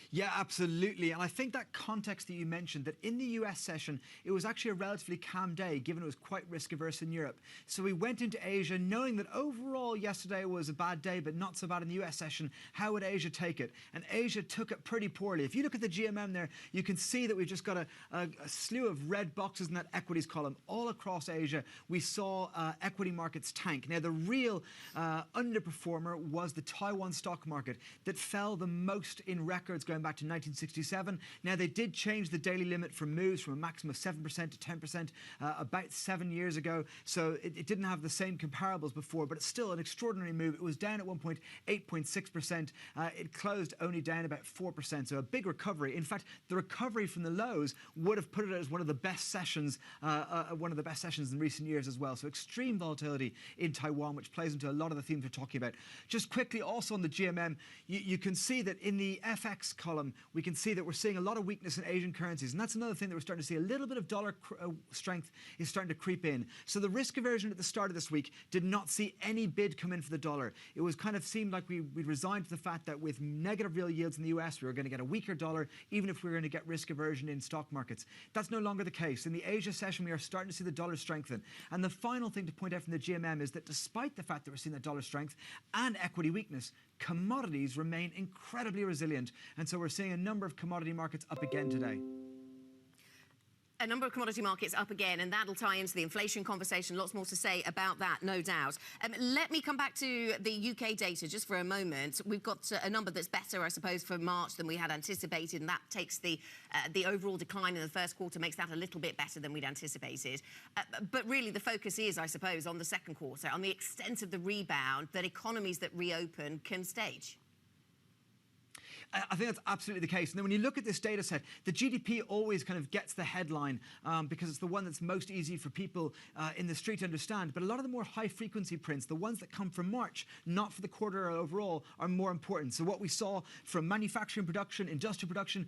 Yeah, absolutely. And I think that context that you mentioned, that in the US session, it was actually a relatively calm day, given it was quite risk-averse in Europe. So we went into Asia knowing that overall yesterday was a bad day, but not so bad in the US session. How would Asia take it? And Asia took it pretty poorly. If you look at the GMM there, you can see that we've just got a slew of red boxes in that equities column. All across Asia, we saw equity markets tank. Now, the real underperformer was the Taiwan stock market that fell the most in records going going back to 1967. Now, they did change the daily limit for moves from a maximum of 7% to 10% about 7 years ago, so it didn't have the same comparables before, but it's still an extraordinary move. It was down at one point 8.6%. It closed only down about 4%, so a big recovery. In fact, the recovery from the lows would have put it as one of the best sessions in recent years as well. So extreme volatility in Taiwan, which plays into a lot of the themes we're talking about. Just quickly, also on the GMM, you can see that in the FX column, we can see that we're seeing a lot of weakness in Asian currencies, and that's another thing that we're starting to see. A little bit of dollar strength is starting to creep in. So the risk aversion at the start of this week did not see any bid come in for the dollar. It was kind of seemed like we resigned to the fact that with negative real yields in the US, we were going to get a weaker dollar, even if we were going to get risk aversion in stock markets. That's no longer the case. In the Asia session, we are starting to see the dollar strengthen. And the final thing to point out from the GMM is that despite the fact that we're seeing that dollar strength and equity weakness, commodities remain incredibly resilient. And so we're seeing a number of commodity markets up again today. A number of commodity markets up again, and that'll tie into the inflation conversation. Lots more to say about that, no doubt. Let me come back to the UK data just for a moment. We've got a number that's better, I suppose, for March than we had anticipated, and that takes the overall decline in the first quarter, makes that a little bit better than we'd anticipated. But really, the focus is, I suppose, on the second quarter, on the extent of the rebound that economies that reopen can stage. I think that's absolutely the case. And then when you look at this data set, the GDP always kind of gets the headline because it's the one that's most easy for people in the street to understand. But a lot of the more high-frequency prints, the ones that come from March, not for the quarter overall, are more important. So what we saw from manufacturing production, industrial production,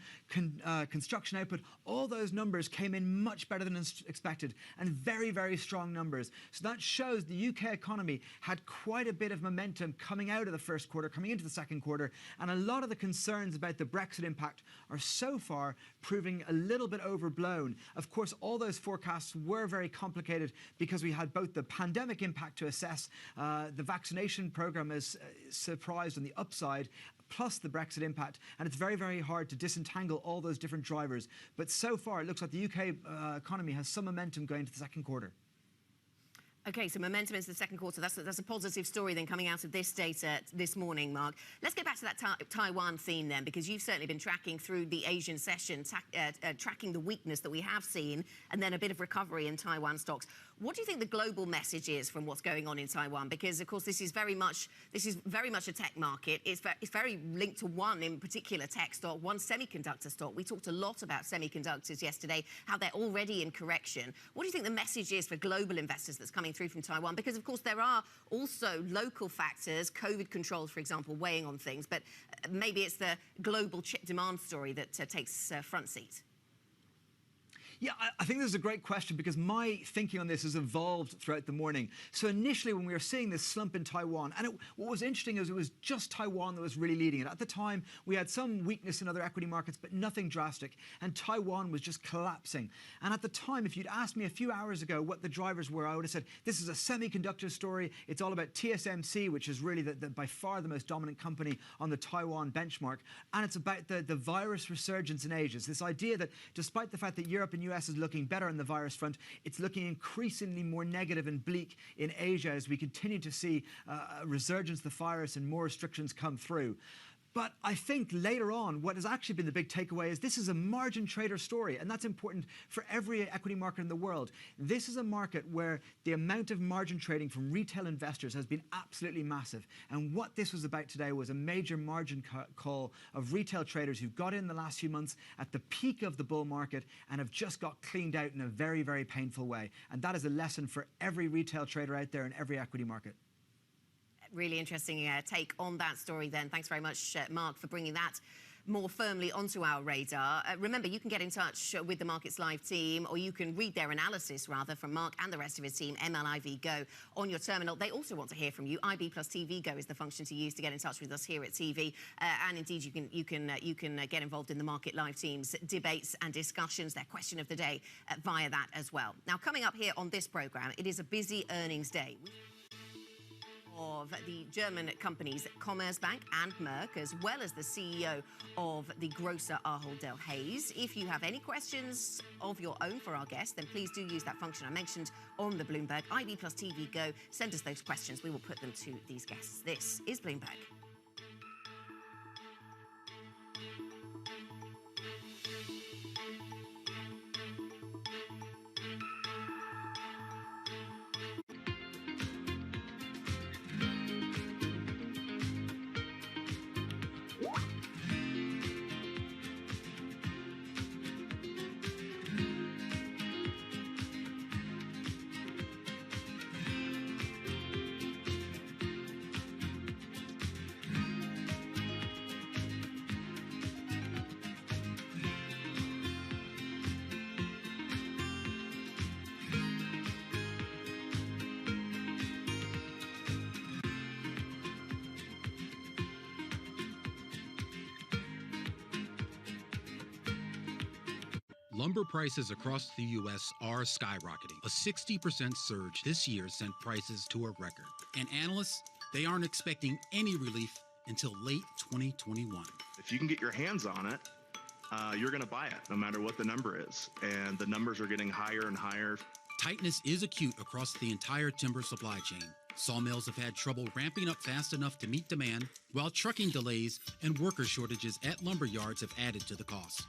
construction output, all those numbers came in much better than expected, and very, very strong numbers. So that shows the UK economy had quite a bit of momentum coming out of the first quarter, coming into the second quarter, and a lot of the concerns about the Brexit impact are so far proving a little bit overblown. Of course, all those forecasts were very complicated because we had both the pandemic impact to assess, the vaccination program is surprised on the upside, plus the Brexit impact, and it's very, very hard to disentangle all those different drivers. But so far, it looks like the UK economy has some momentum going into the second quarter. OK, so momentum into the second quarter. That's a positive story then coming out of this data this morning, Mark. Let's get back to that Taiwan theme then, because you've certainly been tracking through the Asian session, tracking the weakness that we have seen, and then a bit of recovery in Taiwan stocks. What do you think the global message is from what's going on in Taiwan? Because, of course, this is very much a tech market. It's very linked to one in particular tech stock, one semiconductor stock. We talked a lot about semiconductors yesterday, how they're already in correction. What do you think the message is for global investors that's coming through from Taiwan? Because, of course, there are also local factors, COVID controls, for example, weighing on things, but maybe it's the global chip demand story that takes front seat. Yeah, I think this is a great question because my thinking on this has evolved throughout the morning. So initially, when we were seeing this slump in Taiwan, and what was interesting is it was just Taiwan that was really leading it. At the time, we had some weakness in other equity markets, but nothing drastic, and Taiwan was just collapsing. And at the time, if you'd asked me a few hours ago what the drivers were, I would have said, this is a semiconductor story. It's all about TSMC, which is really by far the most dominant company on the Taiwan benchmark. And it's about the virus resurgence in Asia. It's this idea that despite the fact that Europe and US is looking better on the virus front, it's looking increasingly more negative and bleak in Asia as we continue to see a resurgence of the virus and more restrictions come through. But I think later on, what has actually been the big takeaway is this is a margin trader story, and that's important for every equity market in the world. This is a market where the amount of margin trading from retail investors has been absolutely massive. And what this was about today was a major margin call of retail traders who've got in the last few months at the peak of the bull market and have just got cleaned out in a very, very painful way. And that is a lesson for every retail trader out there in every equity market. Really interesting take on that story then. Thanks very much, Mark, for bringing that more firmly onto our radar. Remember, you can get in touch with the Markets Live team, or you can read their analysis, rather, from Mark and the rest of his team, MLIV Go, on your terminal. They also want to hear from you. IB plus TV Go is the function to use to get in touch with us here at TV. And indeed, you can get involved in the Market Live team's debates and discussions, their question of the day, via that as well. Now, coming up here on this programme, it is a busy earnings day of the German companies Commerzbank and Merck, as well as the CEO of the grocer Ahold Delhaize. If you have any questions of your own for our guests, then please do use that function I mentioned on the Bloomberg IB plus TV Go. Send us those questions. We will put them to these guests. This is Bloomberg. Lumber prices across the U.S. are skyrocketing. A 60% surge this year sent prices to a record. And analysts, they aren't expecting any relief until late 2021. If you can get your hands on it, you're going to buy it, no matter what the number is. And the numbers are getting higher and higher. Tightness is acute across the entire timber supply chain. Sawmills have had trouble ramping up fast enough to meet demand, while trucking delays and worker shortages at lumber yards have added to the cost.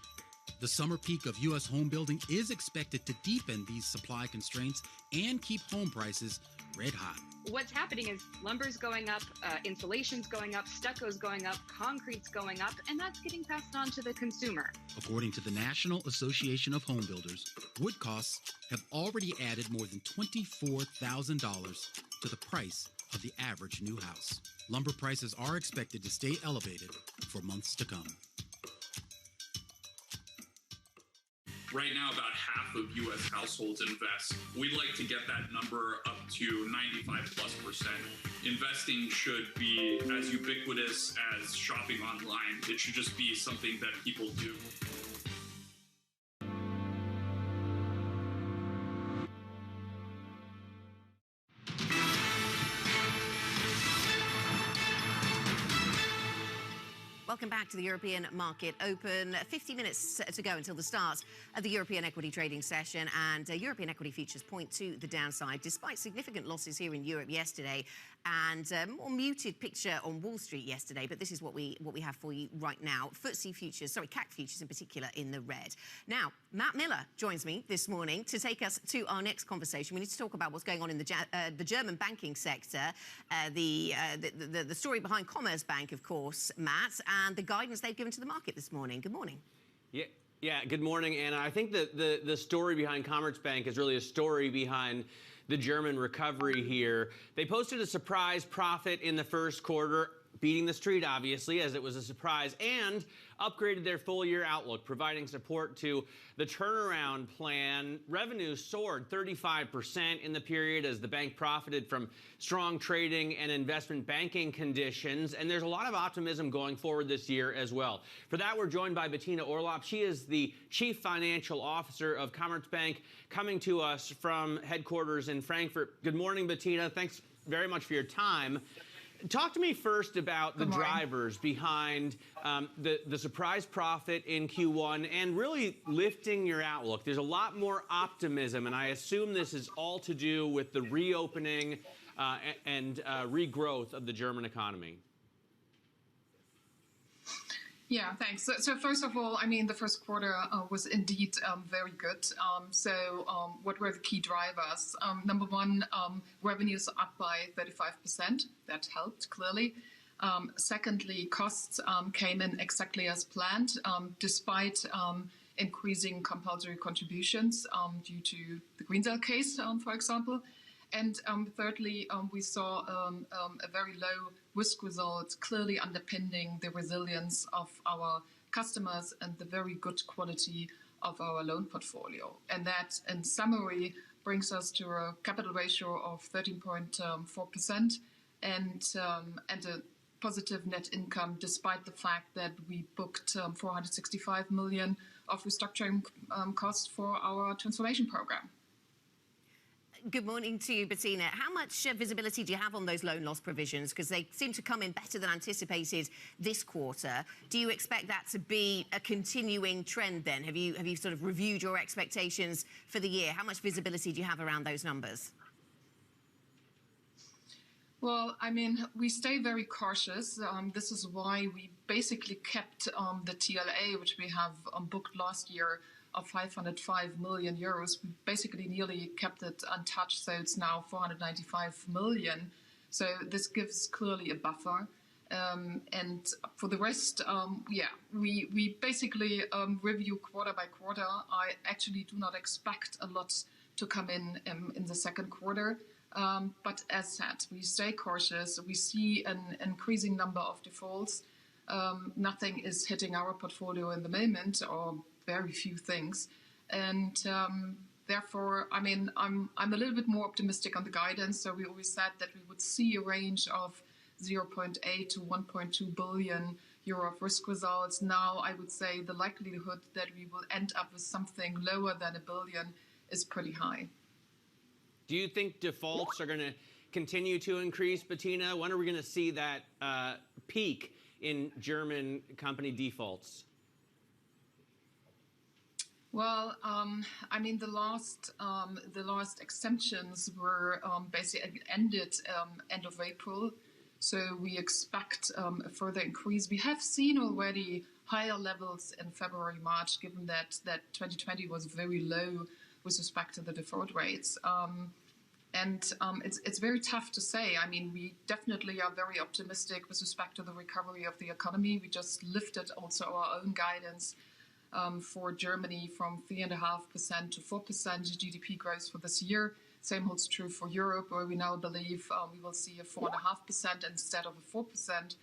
The summer peak of U.S. home building is expected to deepen these supply constraints and keep home prices red hot. What's happening is lumber's going up, insulation's going up, stucco's going up, concrete's going up, and that's getting passed on to the consumer. According to the National Association of Home Builders, wood costs have already added more than $24,000 to the price of the average new house. Lumber prices are expected to stay elevated for months to come. Right now, about half of U.S. households invest. We'd like to get that number up to 95+%. Investing should be as ubiquitous as shopping online. It should just be something that people do. Welcome back to the European Market Open. 50 minutes to go until the start of the European equity trading session, and European equity futures point to the downside despite significant losses here in Europe yesterday and a more muted picture on Wall Street yesterday. But this is what we have for you right now. FTSE futures, CAC futures in particular, in the red. Now, Matt Miller joins me this morning to take us to our next conversation. We need to talk about what's going on in the German banking sector, the story behind Commerzbank, of course, Matt, and the guidance they've given to the market this morning. Good morning. Yeah. Good morning, Anna. I think that the story behind Commerzbank is really a story behind the German recovery here. They posted a surprise profit in the first quarter, beating the street, obviously, as it was a surprise, and upgraded their full-year outlook, providing support to the turnaround plan. Revenues soared 35% in the period as the bank profited from strong trading and investment banking conditions, and there's a lot of optimism going forward this year as well. For that, we're joined by Bettina Orlopp. She is the Chief Financial Officer of Commerzbank, coming to us from headquarters in Frankfurt. Good morning, Bettina. Thanks very much for your time. Talk to me first about the drivers behind the surprise profit in Q1 and really lifting your outlook. There's a lot more optimism, and I assume this is all to do with the reopening and regrowth of the German economy. Yeah, thanks. So first of all, I mean, the first quarter was indeed very good. What were the key drivers? Number one, revenues up by 35%. That helped, clearly. Secondly, costs came in exactly as planned, despite increasing compulsory contributions due to the Greensill case, for example. And thirdly, we saw a very low risk result, clearly underpinning the resilience of our customers and the very good quality of our loan portfolio. And that, in summary, brings us to a capital ratio of 13.4% and a positive net income, despite the fact that we booked 465 million of restructuring costs for our transformation program. Good morning to you, Bettina. How much visibility do you have on those loan loss provisions? Because they seem to come in better than anticipated this quarter. Do you expect that to be a continuing trend then? Have you sort of reviewed your expectations for the year? How much visibility do you have around those numbers? Well, I mean, we stay very cautious. This is why we basically kept the TLA, which we have booked last year, of 505 million euros. We basically nearly kept it untouched, so it's now 495 million. So this gives clearly a buffer. And for the rest, we basically review quarter by quarter. I actually do not expect a lot to come in the second quarter. But as said, we stay cautious. We see an increasing number of defaults. Nothing is hitting our portfolio in the moment, or very few things. And therefore, I mean, I'm a little bit more optimistic on the guidance. So we always said that we would see a range of 0.8 to 1.2 billion euro of risk results. Now, I would say the likelihood that we will end up with something lower than 1 billion is pretty high. Do you think defaults are going to continue to increase, Bettina? When are we going to see that peak in German company defaults? Well, I mean, the last exemptions were basically ended end of April, so we expect a further increase. We have seen already higher levels in February, March, given that 2020 was very low with respect to the default rates. It's very tough to say. I mean, we definitely are very optimistic with respect to the recovery of the economy. We just lifted also our own guidance for Germany from 3.5% to 4% GDP growth for this year. Same holds true for Europe, where we now believe we will see a 4.5% instead of a 4%.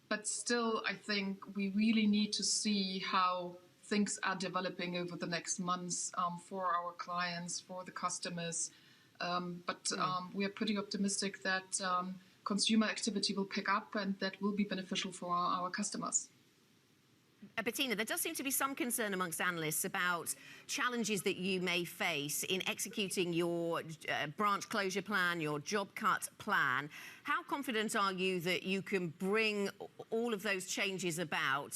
But still, I think we really need to see how things are developing over the next months for our clients, for the customers. We are pretty optimistic that consumer activity will pick up and that will be beneficial for our customers. Bettina, there does seem to be some concern amongst analysts about challenges that you may face in executing your branch closure plan, your job cut plan. How confident are you that you can bring all of those changes about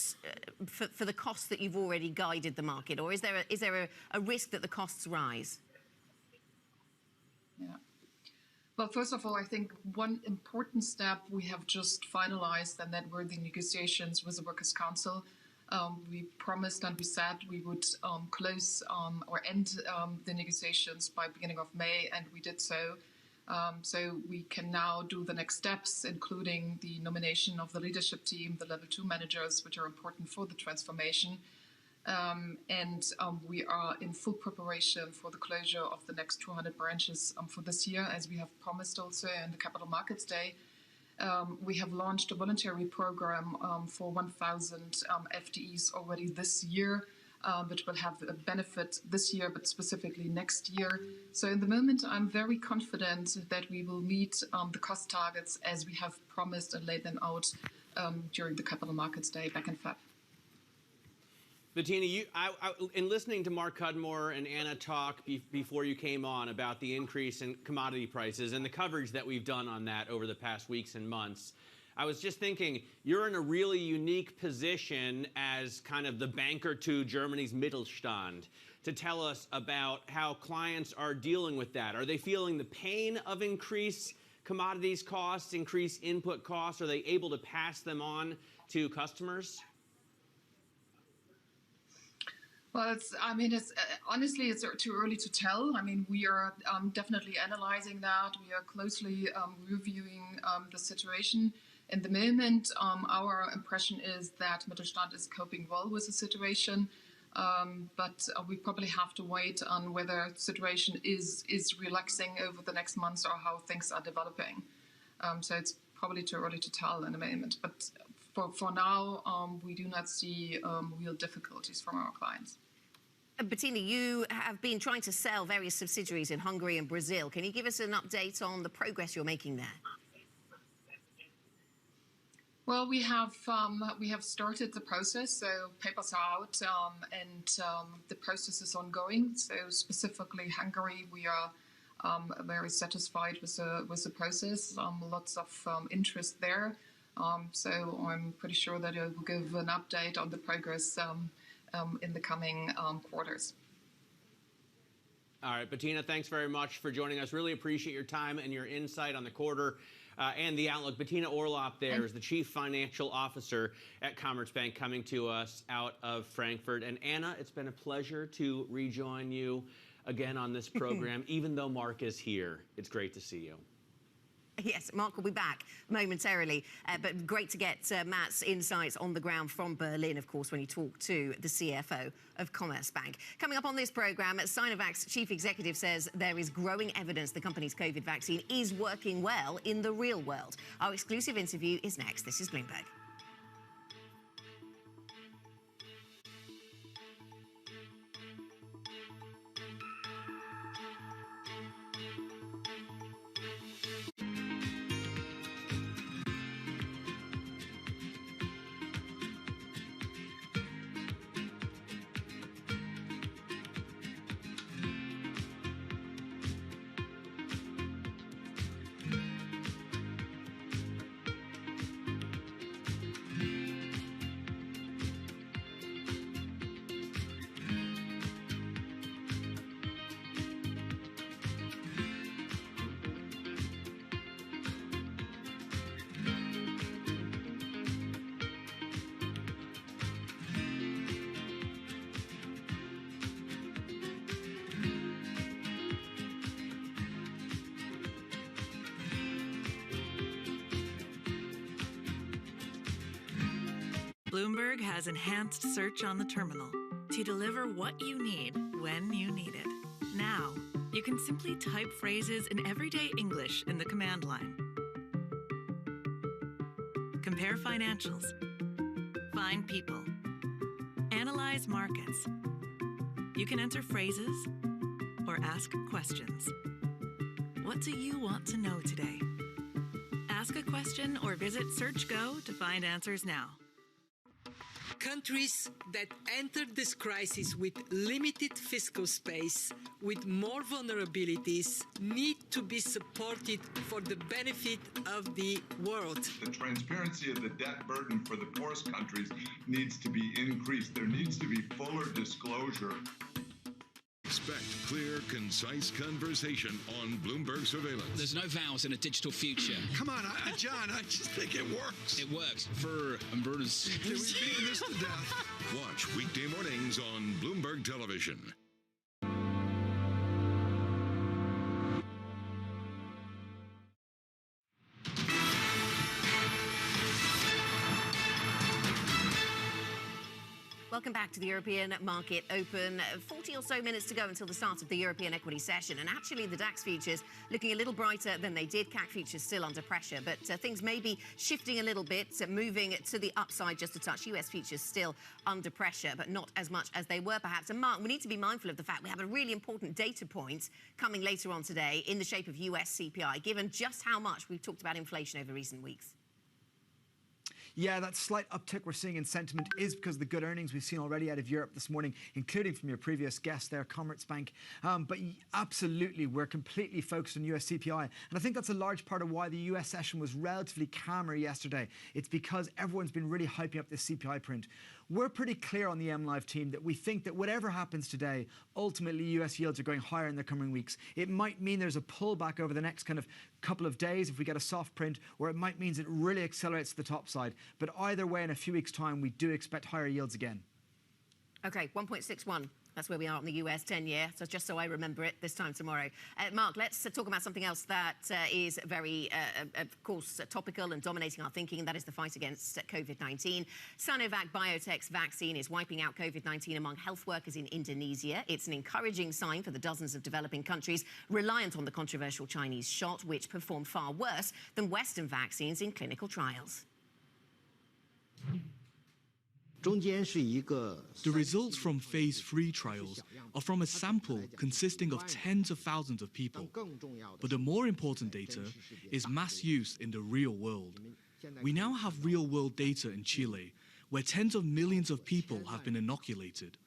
for the costs that you've already guided the market? Or is there a risk that the costs rise? Yeah. Well, first of all, I think one important step we have just finalized, and that were the negotiations with the Workers' Council. We promised and we said we would close or end the negotiations by beginning of May, and we did so. So we can now do the next steps, including the nomination of the leadership team, the level 2 managers, which are important for the transformation. We are in full preparation for the closure of the next 200 branches for this year, as we have promised also in the Capital Markets Day. We have launched a voluntary program for 1,000 FTEs already this year, which will have a benefit this year, but specifically next year. So in the moment, I'm very confident that we will meet the cost targets as we have promised and laid them out during the Capital Markets Day back in February. Bettina, in listening to Mark Cudmore and Anna talk before you came on about the increase in commodity prices and the coverage that we've done on that over the past weeks and months, I was just thinking, you're in a really unique position as kind of the banker to Germany's Mittelstand to tell us about how clients are dealing with that. Are they feeling the pain of increased commodities costs, increased input costs? Are they able to pass them on to customers? Well, honestly, it's too early to tell. I mean, we are definitely analyzing that. We are closely reviewing the situation. In the moment, our impression is that Mittelstand is coping well with the situation, but we probably have to wait on whether the situation is relaxing over the next months or how things are developing. So it's probably too early to tell in the moment. But for now, we do not see real difficulties from our clients. Bettina, you have been trying to sell various subsidiaries in Hungary and Brazil. Can you give us an update on the progress you're making there? Well, we have started the process, so papers are out, and the process is ongoing. So specifically Hungary, we are very satisfied with the process. Lots of interest there. So I'm pretty sure that I will give an update on the progress in the coming quarters. All right, Bettina, thanks very much for joining us. Really appreciate your time and your insight on the quarter and the outlook. Bettina Orlopp there is the Chief Financial Officer at Commerzbank, coming to us out of Frankfurt. And Anna, it's been a pleasure to rejoin you again on this program, even though Mark is here. It's great to see you. Yes, Mark will be back momentarily, but great to get Matt's insights on the ground from Berlin, of course, when you talk to the CFO of Commerzbank. Coming up on this programme, Sinovac's chief executive says there is growing evidence the company's COVID vaccine is working well in the real world. Our exclusive interview is next. This is Bloomberg. Bloomberg has enhanced search on the terminal to deliver what you need when you need it. Now, you can simply type phrases in everyday English in the command line. Compare financials. Find people. Analyze markets. You can enter phrases or ask questions. What do you want to know today? Ask a question or visit SearchGo to find answers now. Countries that entered this crisis with limited fiscal space, with more vulnerabilities, need to be supported for the benefit of the world. The transparency of the debt burden for the poorest countries needs to be increased. There needs to be fuller disclosure. Expect clear, concise conversation on Bloomberg Surveillance. There's no vowels in a digital future. Come on, John, I just think it works. It works for Umberto's. Can we beat this to death? Watch weekday mornings on Bloomberg Television. Welcome back to the European Market Open. 40 or so minutes to go until the start of the European equity session. And actually, the DAX futures looking a little brighter than they did. CAC futures still under pressure, but things may be shifting a little bit, moving to the upside just a touch. US futures still under pressure, but not as much as they were perhaps. And Mark, we need to be mindful of the fact we have a really important data point coming later on today in the shape of US CPI, given just how much we've talked about inflation over recent weeks. Yeah, that slight uptick we're seeing in sentiment is because of the good earnings we've seen already out of Europe this morning, including from your previous guest there, Commerzbank. But absolutely, we're completely focused on US CPI. And I think that's a large part of why the US session was relatively calmer yesterday. It's because everyone's been really hyping up this CPI print. We're pretty clear on the MLive team that we think that whatever happens today, ultimately US yields are going higher in the coming weeks. It might mean there's a pullback over the next kind of couple of days if we get a soft print, or it might mean it really accelerates to the top side. But either way, in a few weeks' time, we do expect higher yields again. Okay, 1.61. That's where we are on the US 10-year, so just so I remember it this time tomorrow. Mark, let's talk about something else that is very, of course, topical and dominating our thinking, and that is the fight against COVID-19. Sinovac Biotech's vaccine is wiping out COVID-19 among health workers in Indonesia. It's an encouraging sign for the dozens of developing countries reliant on the controversial Chinese shot, which performed far worse than Western vaccines in clinical trials. The results from phase 3 trials are from a sample consisting of tens of thousands of people. But the more important data is mass use in the real world. We now have real-world data in Chile, where tens of millions of people have been inoculated.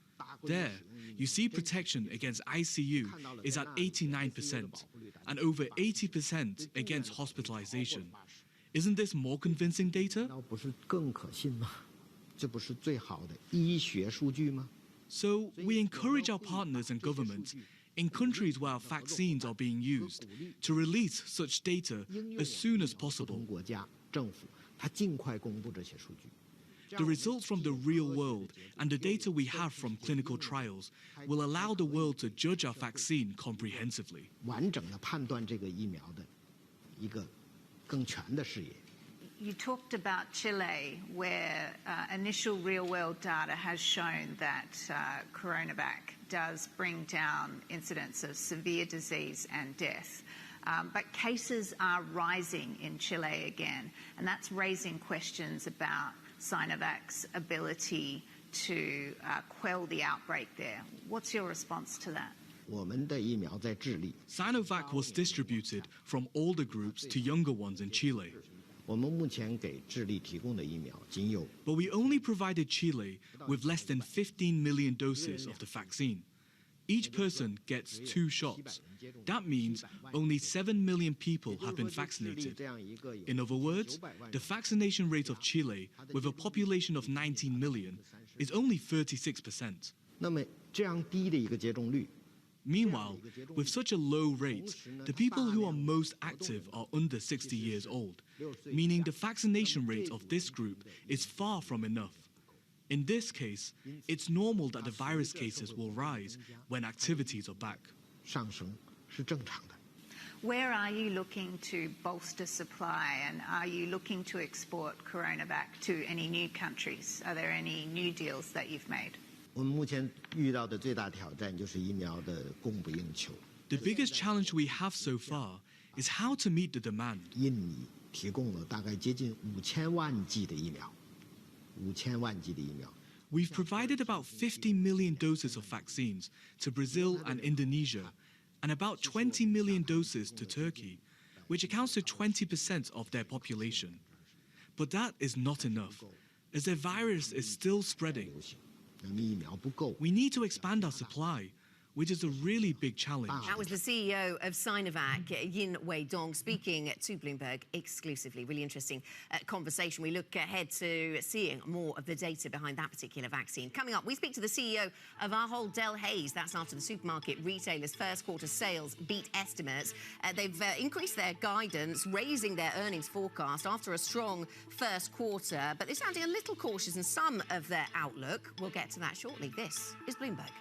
There, you see protection against ICU is at 89% and over 80% against hospitalization. Isn't this more convincing data? So we encourage our partners and governments in countries where our vaccines are being used to release such data as soon as possible. The results from the real world and the data we have from clinical trials will allow the world to judge our vaccine comprehensively. You talked about Chile, where initial real-world data has shown that Coronavac does bring down incidence of severe disease and death. But cases are rising in Chile again, and that's raising questions about Sinovac's ability to quell the outbreak there. What's your response to that? Sinovac was distributed from older groups to younger ones in Chile. But we only provided Chile with less than 15 million doses of the vaccine. Each person gets 2 shots. That means only 7 million people have been vaccinated. In other words, the vaccination rate of Chile, with a population of 19 million, is only 36%. Meanwhile, with such a low rate, the people who are most active are under 60 years old, meaning the vaccination rate of this group is far from enough. In this case, it's normal that the virus cases will rise when activities are back. Where are you looking to bolster supply, and are you looking to export CoronaVac to any new countries? Are there any new deals that you've made? 我们目前遇到的最大挑战就是疫苗的供不应求。 The biggest challenge we have so far is how to meet the demand. 印尼提供了大概接近5000万剂的疫苗，5000万剂的疫苗。 We've provided about 50 million doses of vaccines to Brazil and Indonesia, and about 20 million doses to Turkey, which accounts to 20% of their population. But that is not enough, as their virus is still spreading. We need to expand our supply, which is a really big challenge. That was the CEO of Sinovac, Yin Weidong, speaking to Bloomberg exclusively. Really interesting conversation. We look ahead to seeing more of the data behind that particular vaccine. Coming up, we speak to the CEO of Ahold Delhaize. That's after the supermarket retailer's first quarter sales beat estimates. They've increased their guidance, raising their earnings forecast after a strong first quarter, but they're sounding a little cautious in some of their outlook. We'll get to that shortly. This is Bloomberg.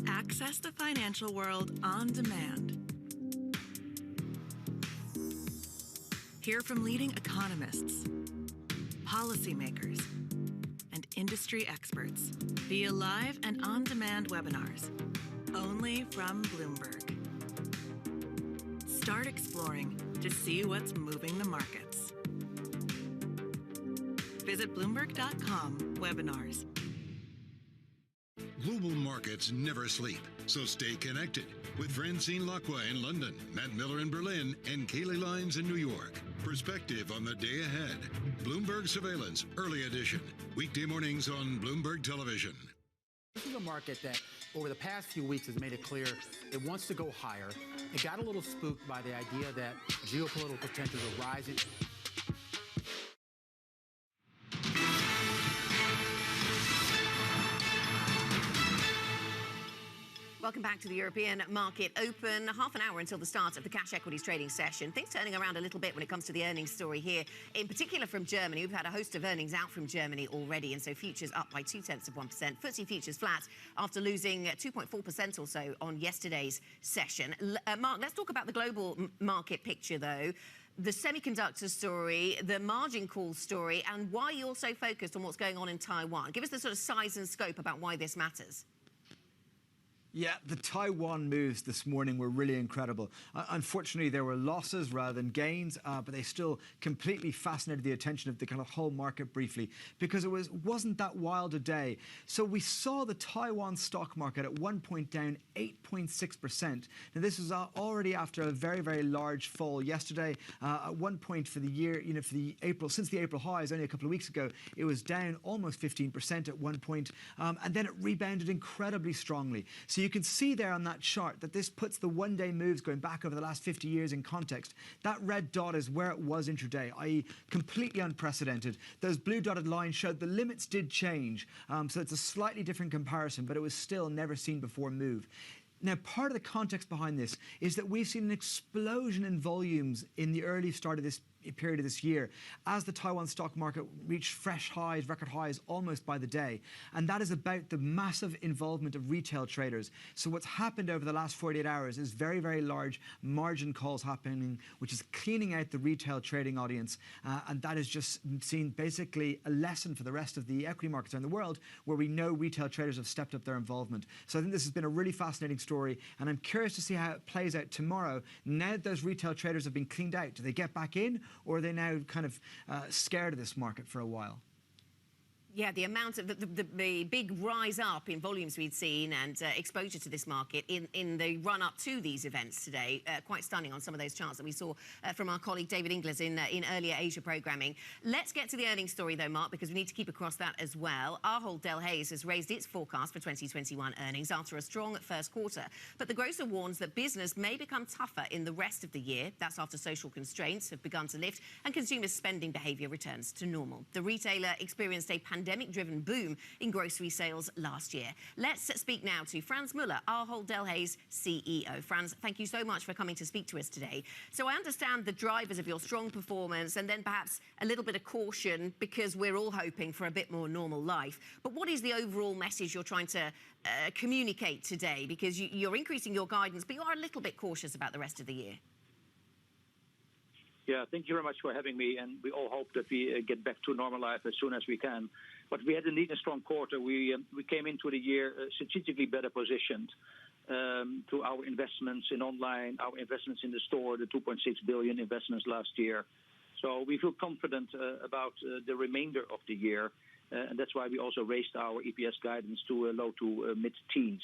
Access the financial world on demand. Hear from leading economists, policymakers, and industry experts via live and on-demand webinars, only from Bloomberg. Start exploring to see what's moving the markets. Visit Bloomberg.com/webinars. Global markets never sleep, so stay connected with Francine Lacqua in London, Matt Miller in Berlin, and Kaylee Lyons in New York. Perspective on the day ahead. Bloomberg Surveillance, early edition. Weekday mornings on Bloomberg Television. This is a market that over the past few weeks has made it clear it wants to go higher. It got a little spooked by the idea that geopolitical tensions are rising. Welcome back to the European market open. Half an hour until the start of the cash equities trading session. Things turning around a little bit when it comes to the earnings story here, in particular from Germany. We've had a host of earnings out from Germany already, and so futures up by 0.2%. FTSE futures flat after losing 2.4% or so on yesterday's session. Mark, let's talk about the global market picture, though. The semiconductor story, the margin call story, and why you're so focused on what's going on in Taiwan. Give us the sort of size and scope about why this matters. Yeah, the Taiwan moves this morning were really incredible. Unfortunately, there were losses rather than gains, but they still completely fascinated the attention of the kind of whole market briefly because it wasn't that wild a day. So we saw the Taiwan stock market at one point down 8.6%. Now, this was already after a very, very large fall yesterday. At one point for the year, since the April highs only a couple of weeks ago, it was down almost 15% at one point, and then it rebounded incredibly strongly. So you can see there on that chart that this puts the one-day moves going back over the last 50 years in context. That red dot is where it was intraday, i.e. completely unprecedented. Those blue dotted lines showed the limits did change, so it's a slightly different comparison, but it was still never seen before move. Now, part of the context behind this is that we've seen an explosion in volumes in the early start of this period of this year as the Taiwan stock market reached fresh highs, record highs almost by the day. And that is about the massive involvement of retail traders. So what's happened over the last 48 hours is very, very large margin calls happening, which is cleaning out the retail trading audience. And that has just seen basically a lesson for the rest of the equity markets around the world where we know retail traders have stepped up their involvement. So I think this has been a really fascinating story. And I'm curious to see how it plays out tomorrow. Now that those retail traders have been cleaned out, do they get back in? Or are they now kind of scared of this market for a while? Yeah, the amount of the big rise up in volumes we'd seen and exposure to this market in the run-up to these events today, quite stunning on some of those charts that we saw from our colleague David Inglis in earlier Asia programming. Let's get to the earnings story, though, Mark, because we need to keep across that as well. Ahold Delhaize has raised its forecast for 2021 earnings after a strong first quarter, but the grocer warns that business may become tougher in the rest of the year. That's after social constraints have begun to lift and consumers' spending behaviour returns to normal. The retailer experienced a pandemic-driven boom in grocery sales last year. Let's speak now to Frans Muller, Ahold Delhaize CEO. Frans, thank you so much for coming to speak to us today. So I understand the drivers of your strong performance and then perhaps a little bit of caution because we're all hoping for a bit more normal life. But what is the overall message you're trying to communicate today? Because you're increasing your guidance, but you are a little bit cautious about the rest of the year. Yeah, thank you very much for having me, and we all hope that we get back to normal life as soon as we can. But we had indeed a strong quarter. We came into the year strategically better positioned through our investments in online, our investments in the store, the 2.6 billion investments last year. So we feel confident about the remainder of the year, and that's why we also raised our EPS guidance to low to mid-teens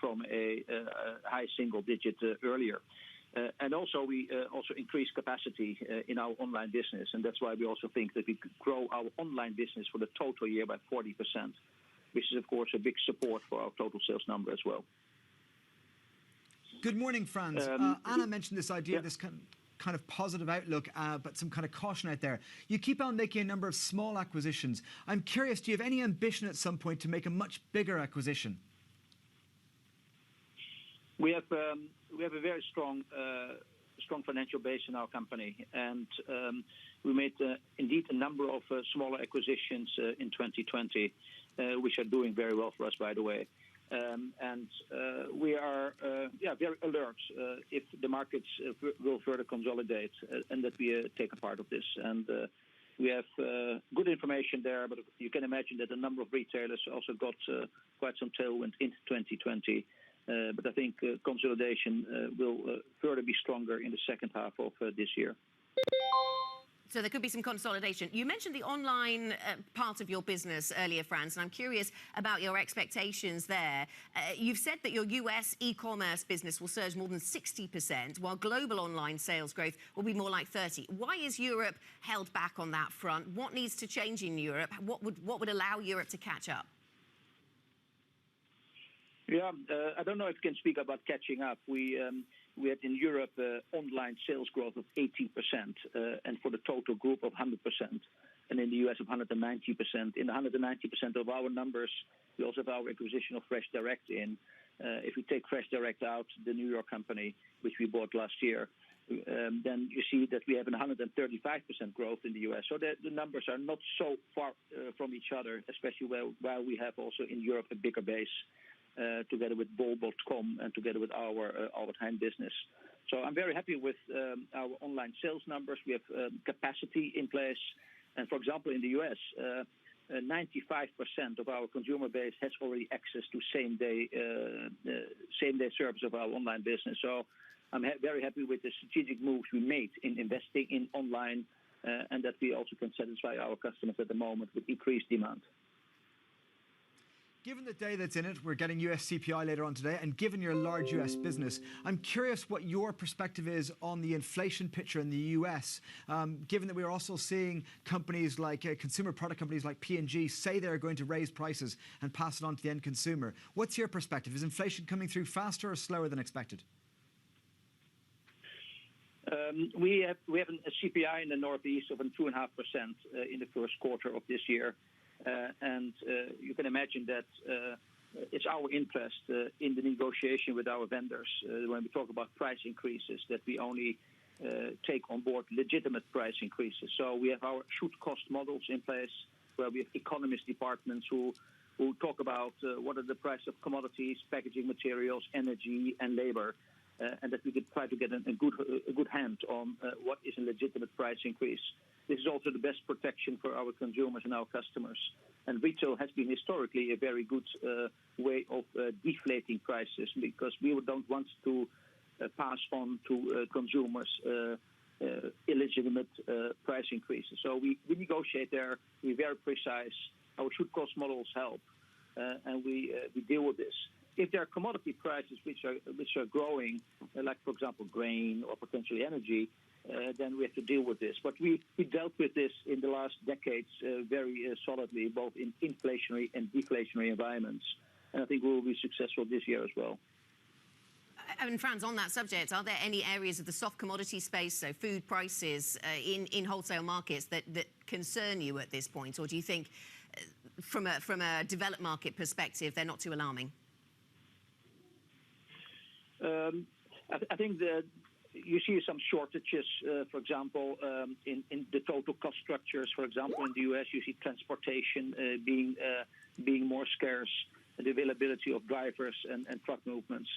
from a high single digit earlier. And also, we also increased capacity in our online business, and that's why we also think that we could grow our online business for the total year by 40%, which is, of course, a big support for our total sales number as well. Good morning, Frans. Anna mentioned this idea of this kind of positive outlook, but some kind of caution out there. You keep on making a number of small acquisitions. I'm curious, do you have any ambition at some point to make a much bigger acquisition? We have a very strong financial base in our company, and we made indeed a number of smaller acquisitions in 2020, which are doing very well for us, by the way. And we are very alert if the markets will further consolidate, and that we take a part of this. And we have good information there, but you can imagine that a number of retailers also got quite some tailwind into 2020. But I think consolidation will further be stronger in the second half of this year. So there could be some consolidation. You mentioned the online part of your business earlier, Frans, and I'm curious about your expectations there. You've said that your US e-commerce business will surge more than 60%, while global online sales growth will be more like 30%. Why is Europe held back on that front? What needs to change in Europe? What would allow Europe to catch up? Yeah, I don't know if I can speak about catching up. We had in Europe online sales growth of 18%, and for the total group of 100%, and in the US of 190%. In the 190% of our numbers, we also have our acquisition of Fresh Direct in. If we take Fresh Direct out, the New York company, which we bought last year, then you see that we have 135% growth in the US. So the numbers are not so far from each other, especially while we have also in Europe a bigger base. Together with bol.com and together with our Albert Heijn business. So I'm very happy with our online sales numbers. We have capacity in place. And for example, in the US, 95% of our consumer base has already access to same-day service of our online business. So I'm very happy with the strategic moves we made in investing in online, and that we also can satisfy our customers at the moment with increased demand. Given the day that's in it, we're getting US CPI later on today, and given your large US business, I'm curious what your perspective is on the inflation picture in the US, given that we're also seeing companies like consumer product companies like P&G say they're going to raise prices and pass it on to the end consumer. What's your perspective? Is inflation coming through faster or slower than expected? We have a CPI in the Northeast of 2.5% in the first quarter of this year. And you can imagine that it's our interest in the negotiation with our vendors when we talk about price increases that we only take on board legitimate price increases. So we have our should-cost models in place where we have economist departments who talk about what are the price of commodities, packaging materials, energy, and labor, and that we could try to get a good hand on what is a legitimate price increase. This is also the best protection for our consumers and our customers. And retail has been historically a very good way of deflating prices, because we don't want to pass on to consumers illegitimate price increases. So we negotiate there. We're very precise. Our should-cost models help, and we deal with this. If there are commodity prices which are growing, like, for example, grain or potentially energy, then we have to deal with this. But we dealt with this in the last decades very solidly, both in inflationary and deflationary environments. And I think we will be successful this year as well. And Frans, on that subject, are there any areas of the soft commodity space, so food prices in wholesale markets, that concern you at this point? Or do you think, from a developed market perspective, they're not too alarming? I think that you see some shortages, for example, in the total cost structures. For example, in the US, you see transportation being more scarce, the availability of drivers and truck movements.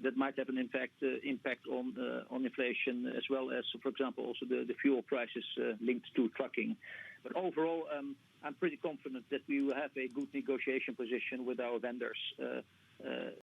That might have an impact on inflation, as well as, for example, also the fuel prices linked to trucking. But overall, I'm pretty confident that we will have a good negotiation position with our vendors